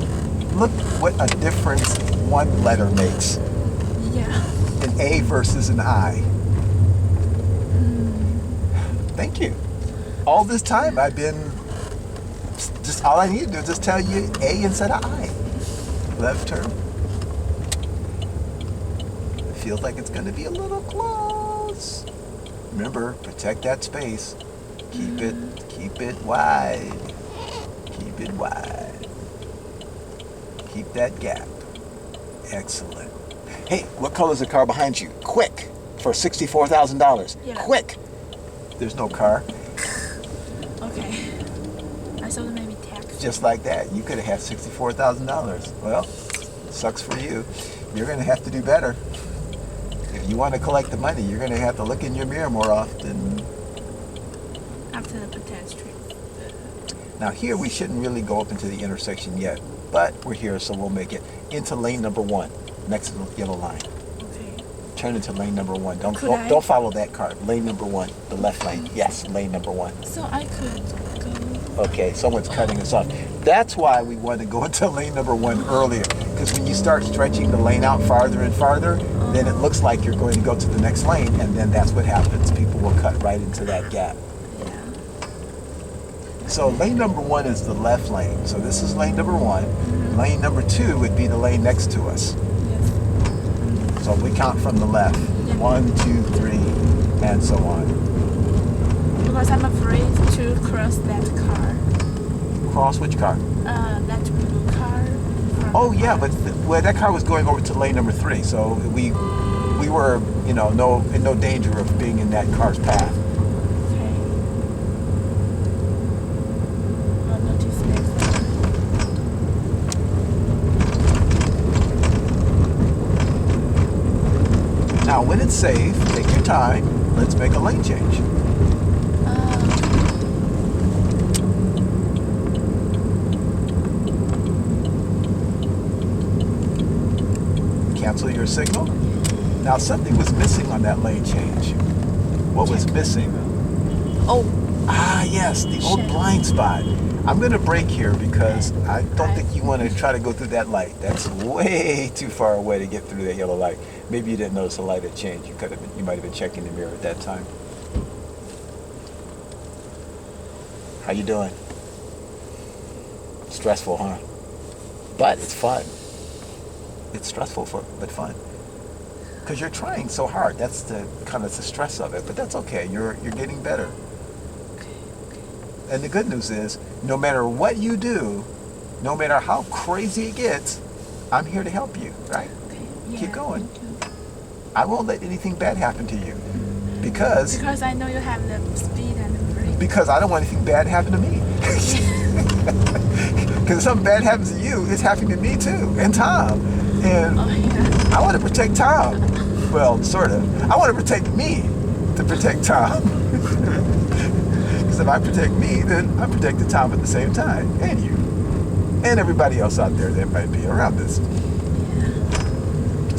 Look what a difference one letter makes. Yeah. An A versus an I. Thank you. All this time I've been just all I need to do is just tell you A instead of I. Left turn. It feels like it's going to be a little close. Remember, protect that space. Keep it wide. Keep it wide. Keep that gap. Excellent. Hey, what color is the car behind you? Quick, for $64,000. Yeah. Quick. There's no car. Okay. I thought maybe taxi. Just like that, you could have had $64,000. Well, sucks for you. You're going to have to do better. If you want to collect the money, you're going to have to look in your mirror more often. After the pedestrian. Now here we shouldn't really go up into the intersection yet, but we're here, so we'll make it into lane number 1, next to the yellow line. Okay. Turn into lane number 1. Don't follow that car. Lane number 1, the left lane. Yes, lane number 1. So I could go Okay, someone's cutting us off. That's why we want to go into lane number 1 earlier. Because when you start stretching the lane out farther and farther, then it looks like you're going to go to the next lane, and then that's what happens. People will cut right into that gap. Yeah. So lane number 1 is the left lane. So this is lane number 1. Lane number 2 would be the lane next to us. Yes. So we count from the left. Yeah. 1, 2, 3, and so on. Because I'm afraid to cross that car. Cross which car? That blue car. Oh yeah, but well, that car was going over to lane number 3, so we were, in no danger of being in that car's path. Okay. I'll notice next time. Now, when it's safe, take your time. Let's make a lane change. Cancel your signal. Now, something was missing on that lane change. What was missing? Oh, Ah, yes, the old Shit. blind spot. I'm going to brake here because I don't think you want to try to go through that light. That's way too far away to get through that yellow light. Maybe you didn't notice the light had changed. You might have been checking the mirror at that time. How you doing? Stressful, huh? But it's fun. It's stressful, but fun. Because you're trying so hard. That's the kind of the stress of it. But that's okay. You're getting better. And the good news is, no matter what you do, no matter how crazy it gets, I'm here to help you, right? okay. Yeah, Keep going. me too. I won't let anything bad happen to you. Because I know you have the speed and the brake. I don't want anything bad to happen to me. Because if something bad happens to you, it's happening to me too, and Tom. And Oh, yeah. I want to protect Tom. Well, sort of. I want to protect me to protect Tom. Because if I protect me, then I'm protecting Tom at the same time. And you. And everybody else out there that might be around us.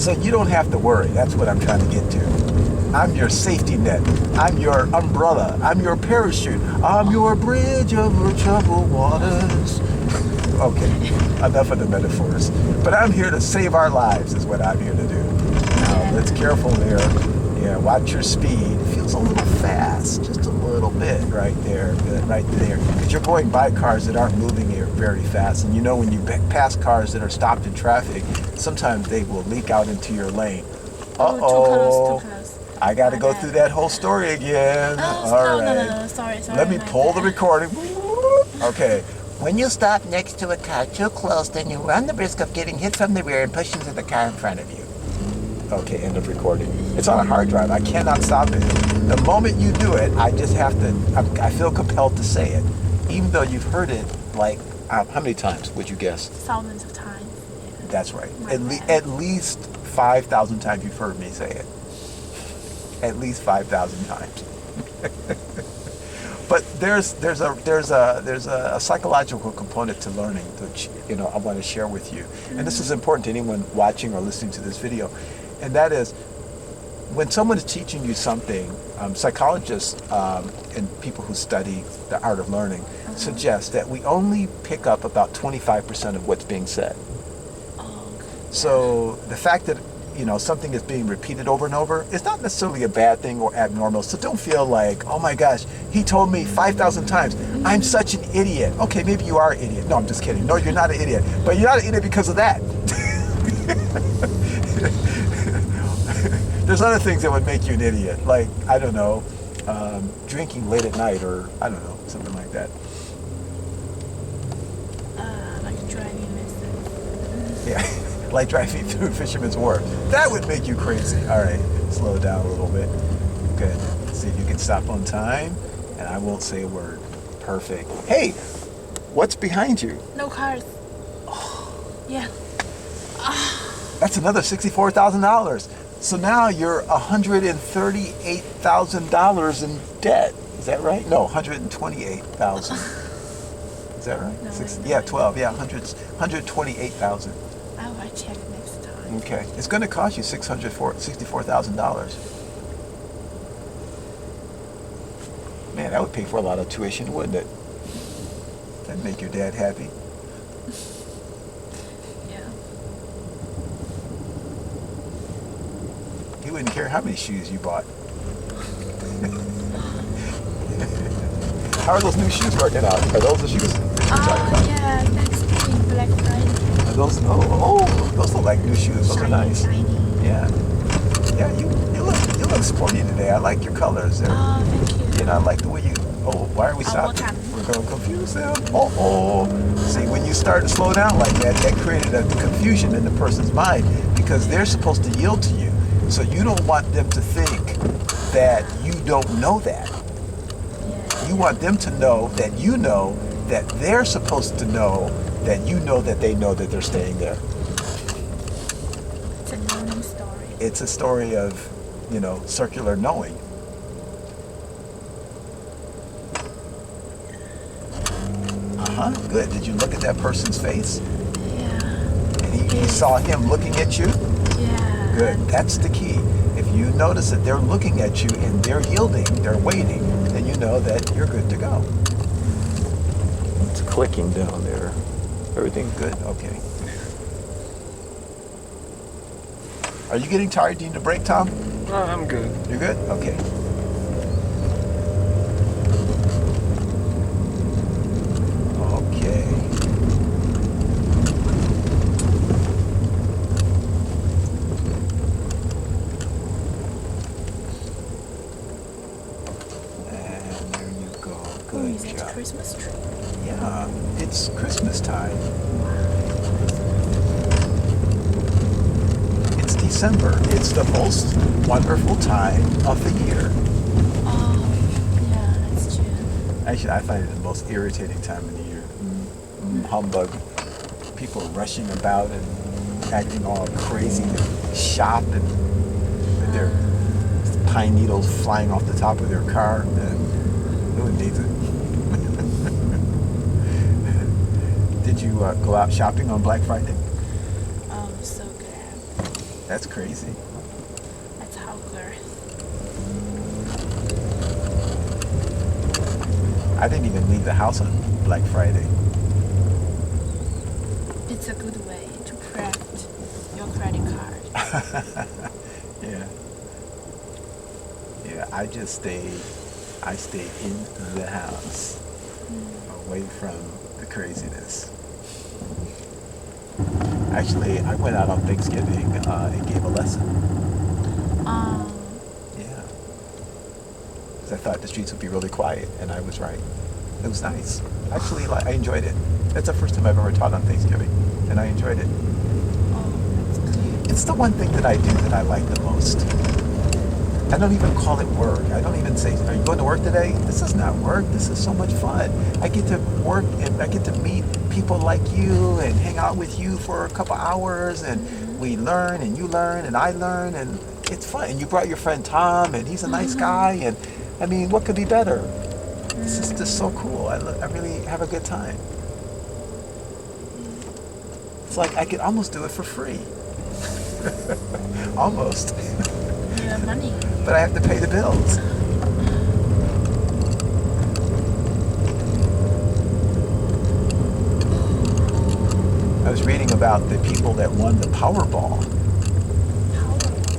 So you don't have to worry. That's what I'm trying to get to. I'm your safety net. I'm your umbrella. I'm your parachute. I'm your bridge over troubled waters. Okay, enough of the metaphors. But I'm here to save our lives is what I'm here to do. Now, let's careful there. Yeah, watch your speed. It feels a little fast, just a little bit right there, right there. Because you're going by cars that aren't moving here very fast. And you know when you pass cars that are stopped in traffic, sometimes they will leak out into your lane. Too close. I got to My go bad. through that whole story again. Oh, All no, right. sorry. Let me my pull the bad. recording. Okay. When you stop next to a car too close, then you run the risk of getting hit from the rear and pushed into the car in front of you. Okay, end of recording. It's on a hard drive. I cannot stop it. The moment you do it, I just have to, I feel compelled to say it. Even though you've heard it like, how many times would you guess? Thousands of times. Yeah. That's right. My bad. At least 5,000 times you've heard me say it. At least 5,000 times. But there's a psychological component to learning, which I want to share with you. And this is important to anyone watching or listening to this video. And that is, when someone is teaching you something, psychologists and people who study the art of learning suggest that we only pick up about 25% of what's being said. Oh, okay. So the fact that something is being repeated over and over is not necessarily a bad thing or abnormal. So don't feel like, oh my gosh, he told me 5,000 times, I'm such an idiot. Okay, maybe you are an idiot. No, I'm just kidding. No, you're not an idiot. But you're not an idiot because of that. There's other things that would make you an idiot. Like, I don't know, drinking late at night or, I don't know, something like that. Like driving lessons. Yeah. Like driving through Fisherman's Wharf. That would make you crazy. All right, slow down a little bit. Good. See if you can stop on time, and I won't say a word. Perfect. Hey, what's behind you? No cars. Yeah. That's another $64,000. So now you're $138,000 in debt. Is that right? No, $128,000. Is that right? No, Yeah, 12. Yeah, $128,000. I'll check next time. Okay, it's going to cost you $64,000. Man, that would pay for a lot of tuition, wouldn't it? That'd make your dad happy. Yeah. He wouldn't care how many shoes you bought. How are those new shoes working out? Are those the shoes that you're talking about? Yeah, that's in Black Friday. Are those, those look like new shoes. Those are nice. Shiny. Yeah. Yeah, you look sporty today. I like your colors. Oh, thank you. And I like the way you. Oh, why are we stopping? We're going to confuse them. See, when you start to slow down like that, that created a confusion in the person's mind because they're supposed to yield to you. So you don't want them to think that you don't know that. You want them to know that you know that they're supposed to know that you know that they know that they're staying there. It's a learning story. It's a story of, circular knowing. Good. Did you look at that person's face? Yeah. And you saw him looking at you? Yeah. Good. That's the key. If you notice that they're looking at you and they're yielding, they're waiting, then you know that you're good to go. It's clicking down there. Everything good? Okay. Are you getting tired? Do you need a break, Tom? I'm good. You're good? Okay. Okay. And there you go. Oh, Good is that job. Christmas tree? Yeah, it's Christmas time. It's December. It's the most wonderful time of the year. Oh, yeah, that's true. Actually, I find it the most irritating time of the year. Humbug. People rushing about and acting all crazy to shop and with their pine needles flying off the top of their car. And who needs it? Did you go out shopping on Black Friday? Oh, I'm so glad. That's crazy. That's how good. I didn't even leave the house on Black Friday. It's a good way to prep your credit card. Yeah. Yeah, I stayed in the house, away from the craziness. Actually, I went out on Thanksgiving and gave a lesson. Yeah. Because I thought the streets would be really quiet, and I was right. It was nice. Actually, I enjoyed it. That's the first time I've ever taught on Thanksgiving, and I enjoyed it. Oh, that's good. It's the one thing that I do that I like the most. I don't even call it work. I don't even say, are you going to work today? This is not work. This is so much fun. I get to work and I get to meet people like you and hang out with you for a couple hours and we learn and you learn and I learn and it's fun. And you brought your friend Tom and he's a nice guy and I mean, what could be better? This is just so cool. I really have a good time. It's like I could almost do it for free. Almost. You have money. But I have to pay the bills. I was reading about the people that won the Powerball.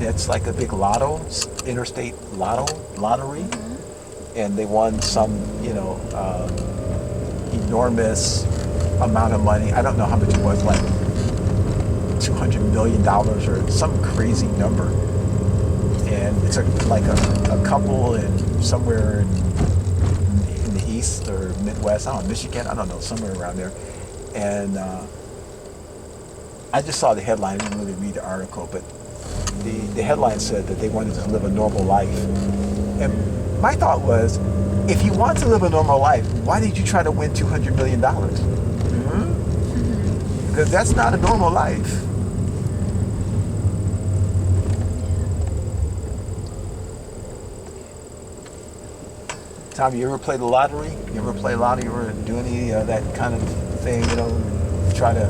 It's like a big lotto, interstate lottery. And they won some, enormous amount of money. I don't know how much it was, like $200 million or some crazy number. And it's like a couple in somewhere in the East or Midwest, I don't know, Michigan, I don't know, somewhere around there. And I just saw the headline, I didn't really read the article, but the headline said that they wanted to live a normal life. And my thought was, if you want to live a normal life, why did you try to win $200 million? Because that's not a normal life. Tom, you ever play the lottery? You ever play lottery? You ever do any of that kind of thing, try to...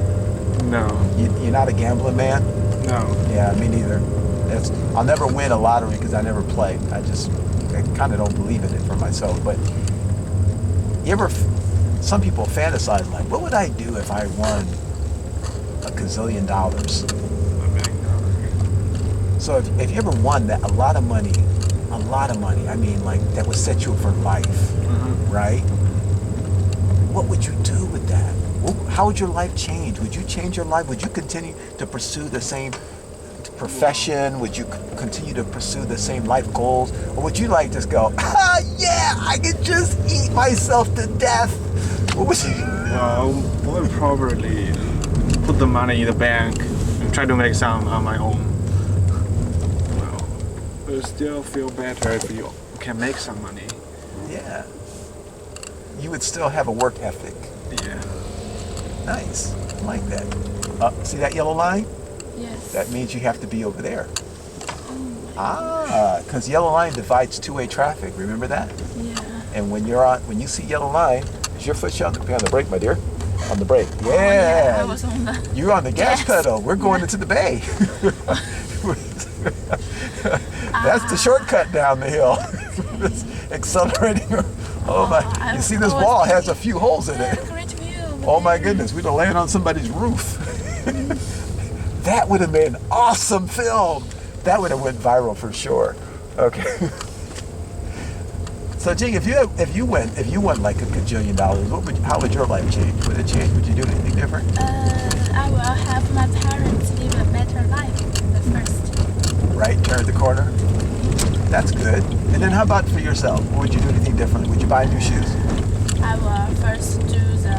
No. You're not a gambling man? No. Yeah, me neither. I'll never win a lottery because I never play. I kind of don't believe in it for myself. But you ever some people fantasize like, what would I do if I won $1 gazillion? So if you ever won that a lot of money, I mean, like that would set you up for life, right? What would you do with that? How would your life change? Would you change your life? Would you continue to pursue the same profession? Would you continue to pursue the same life goals? Or would you like just go, yeah, I could just eat myself to death? What would you? Well, I would probably put the money in the bank and try to make some on my own. Well, it still feel better if you can make some money. Yeah. You would still have a work ethic. Yeah. Nice. I like that. See that yellow line? Yes. That means you have to be over there. Because yellow line divides two-way traffic. Remember that? Yeah. And when you see yellow line, is your foot on the brake, my dear? On the brake. Oh, yeah. I was on the. You're on the gas pedal. We're going into the bay. That's the shortcut down the hill. It's accelerating. Oh my! You see this wall has a few holes in it. Great view. Oh my goodness, we'd have landed on somebody's roof. That would have been awesome film. That would have went viral for sure. Okay. So Jing, if you won like $1 gajillion, how would your life change? Would it change? Would you do anything different? I will have my parents live a better life the first. Right, turn the corner. That's good. And then how about for yourself? Would you do anything differently? Would you buy new shoes? I will first do the.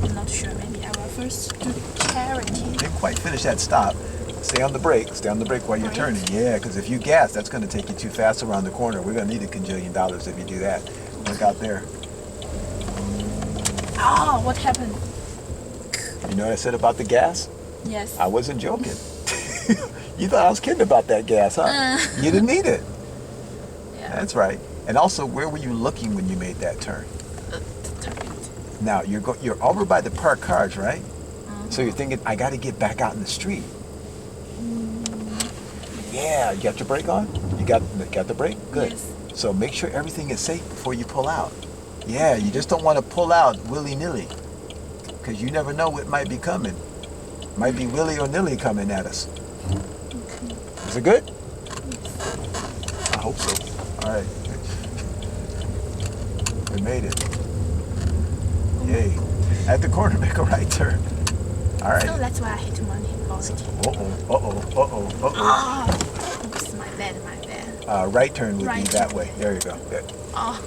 I'm not sure. Maybe I will first do charity. Didn't quite finish that stop. Stay on the brake. Stay on the brake while you're turning. Yeah, because if you gas, that's going to take you too fast around the corner. We're going to need $1 gajillion if you do that. Look out there. Oh, what happened? You know what I said about the gas? Yes. I wasn't joking. You thought I was kidding about that gas, huh? You didn't need it. Yeah. That's right. And also, where were you looking when you made that turn? Now, you're over by the parked cars, right? So you're thinking, I got to get back out in the street. Yeah, you got your brake on? You got the brake? Good. Yes. So make sure everything is safe before you pull out. Yeah, you just don't want to pull out willy-nilly, because you never know what might be coming. Might be willy or nilly coming at us. Is it good? I hope so. All right. We made it. Yay. At the corner, make a right turn. All right. So that's why I hate money already. Oops, my bad. Right turn would be Right that turn. way. There you go. Good. Oh,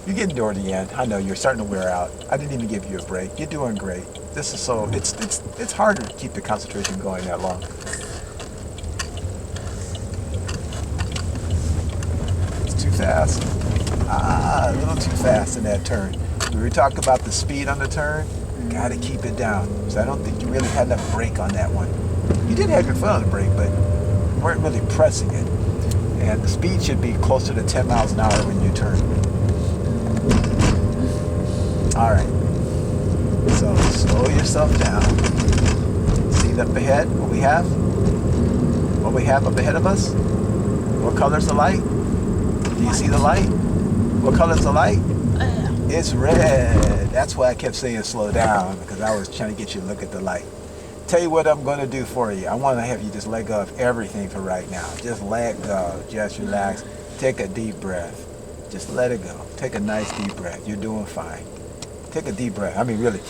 You're getting toward the end. I know you're starting to wear out. I didn't even give you a break. You're doing great. This is so. It's harder to keep the concentration going that long. It's too fast. A little too fast in that turn. We were talking about the speed on the turn. Got to keep it down. So I don't think you really had enough brake on that one. You did have your foot on the brake, but you weren't really pressing it. And the speed should be closer to 10 miles an hour when you turn. All right. So slow yourself down. See up ahead what we have? What we have up ahead of us? What color's the light? Do you see the light? What color's the light? It's red. That's why I kept saying slow down, because I was trying to get you to look at the light. Tell you what I'm going to do for you. I want to have you just let go of everything for right now. Just let go. Just relax. Take a deep breath. Just let it go. Take a nice deep breath. You're doing fine. Take a deep breath. I mean, really.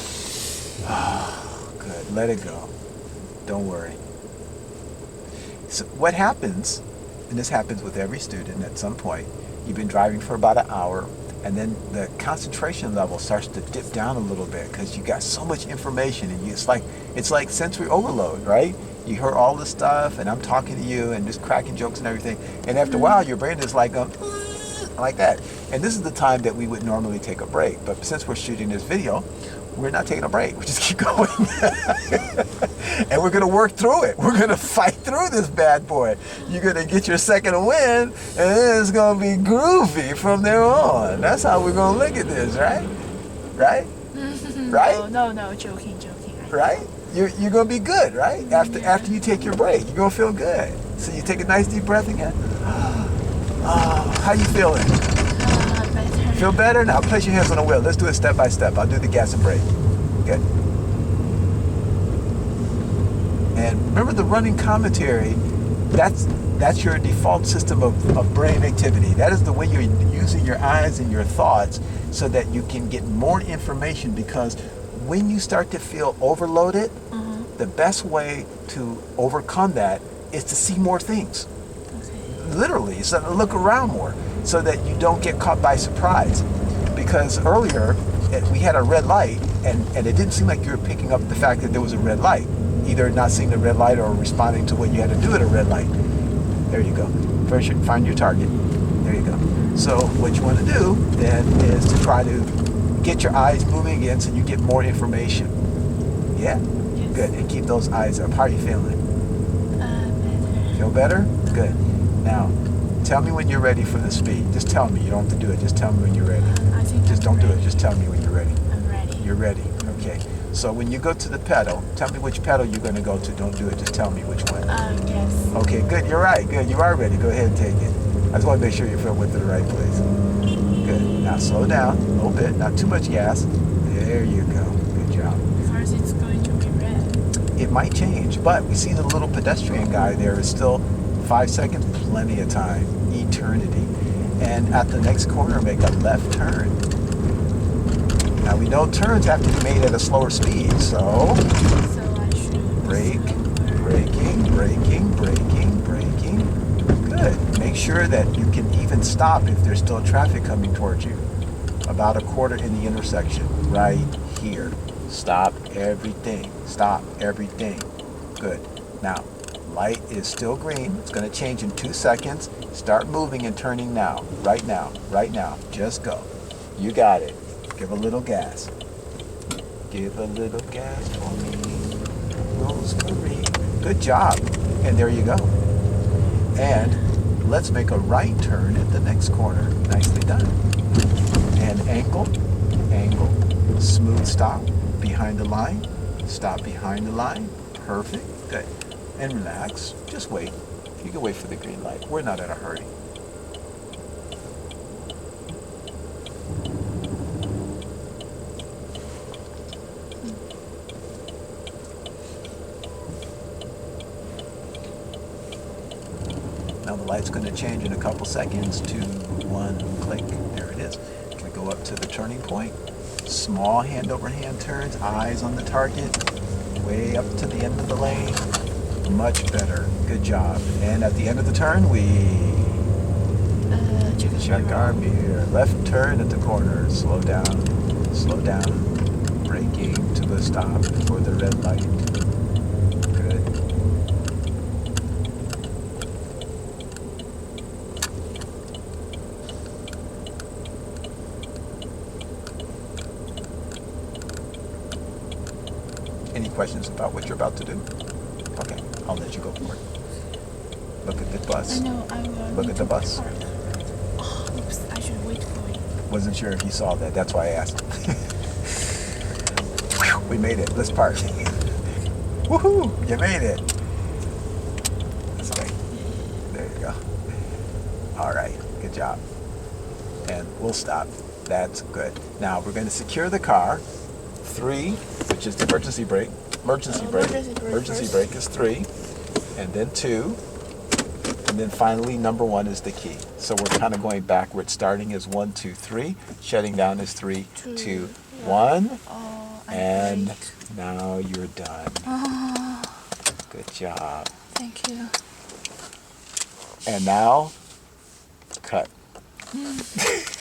Oh, good. Let it go. Don't worry. So what happens, and this happens with every student at some point, you've been driving for about an hour, and then the concentration level starts to dip down a little bit because you got so much information, and it's like sensory overload, right? You heard all this stuff, and I'm talking to you and just cracking jokes and everything, and after a while your brain is like like that. And this is the time that we would normally take a break, but since we're shooting this video, we're not taking a break. We just keep going. And we're going to work through it. We're going to fight through this bad boy. You're going to get your second win, and then it's going to be groovy from there on. That's how we're going to look at this, right? Right? Right? No, joking. Right? You're going to be good, right? After you take your break, you're going to feel good. So you take a nice deep breath again. Oh, how you feeling? Better. Feel better? Now place your hands on the wheel. Let's do it step by step. I'll do the gas and brake. Good. And remember the running commentary, that's your default system of brain activity. That is the way you're using your eyes and your thoughts so that you can get more information, because when you start to feel overloaded, the best way to overcome that is to see more things. Okay. Literally, so to look around more so that you don't get caught by surprise. Because earlier we had a red light and it didn't seem like you were picking up the fact that there was a red light. Either not seeing the red light or responding to what you had to do at a red light. There you go. First, you find your target. There you go. So what you want to do then is to try to get your eyes moving again so you get more information. Yeah? Yes. Good. And keep those eyes up. How are you feeling? Better. Feel better? Good. Now, tell me when you're ready for the speed. Just tell me. You don't have to do it. Just tell me when you're ready. I think Just I'm don't do it. ready. Just tell me when you're ready. I'm ready. You're ready. Okay. So when you go to the pedal, tell me which pedal you're going to go to. Don't do it. Just tell me which one. Yes. Okay, good. You're right. Good. You are ready. Go ahead and take it. I just want to make sure you feel with the right place. Good. Now slow down a little bit. Not too much gas. There you go. Good job. First, it's going to be red. It might change, but we see the little pedestrian guy there is still 5 seconds, plenty of time, eternity. And at the next corner, make a left turn. Now we know turns have to be made at a slower speed, so So I should brake, slower. braking, braking, braking, braking. Good. Make sure that you can even stop if there's still traffic coming towards you. About a quarter in the intersection, right here. Stop everything. Stop everything. Good. Now, light is still green. It's going to change in 2 seconds. Start moving and turning now. Right now. Right now. Just go. You got it. Give a little gas. Give a little gas for me, Rosemary. Good job. And there you go. And let's make a right turn at the next corner. Nicely done. And angle, angle, smooth stop behind the line. Stop behind the line. Perfect. Good. And relax. Just wait. You can wait for the green light. We're not in a hurry. Now the light's going to change in a couple seconds to one click. There it is. We go up to the turning point. Small hand over hand turns, eyes on the target, way up to the end of the lane. Much better. Good job. And at the end of the turn, we check our mirror. Left turn at the corner. Slow down. Slow down. Braking to a stop for the red light. Good. Any questions about what you're about to do? Okay, I'll let you go for it. Look at the bus. I know, I will. Look at the bus. Oh, oops, I should wait for it. Wasn't sure if you saw that. That's why I asked. Whew, we made it. Let's park. Woohoo! You made it. This way. There you go. All right. Good job. And we'll stop. That's good. Now we're going to secure the car. 3, which is the emergency brake. Emergency brake. Emergency first. brake is 3. And then 2. And then finally, number 1 is the key. So we're kind of going backwards. Starting is 1, 2, 3. Shutting down is 3, 2, 1. Oh, And great. now you're done. Oh, Good job. thank you. And now, cut.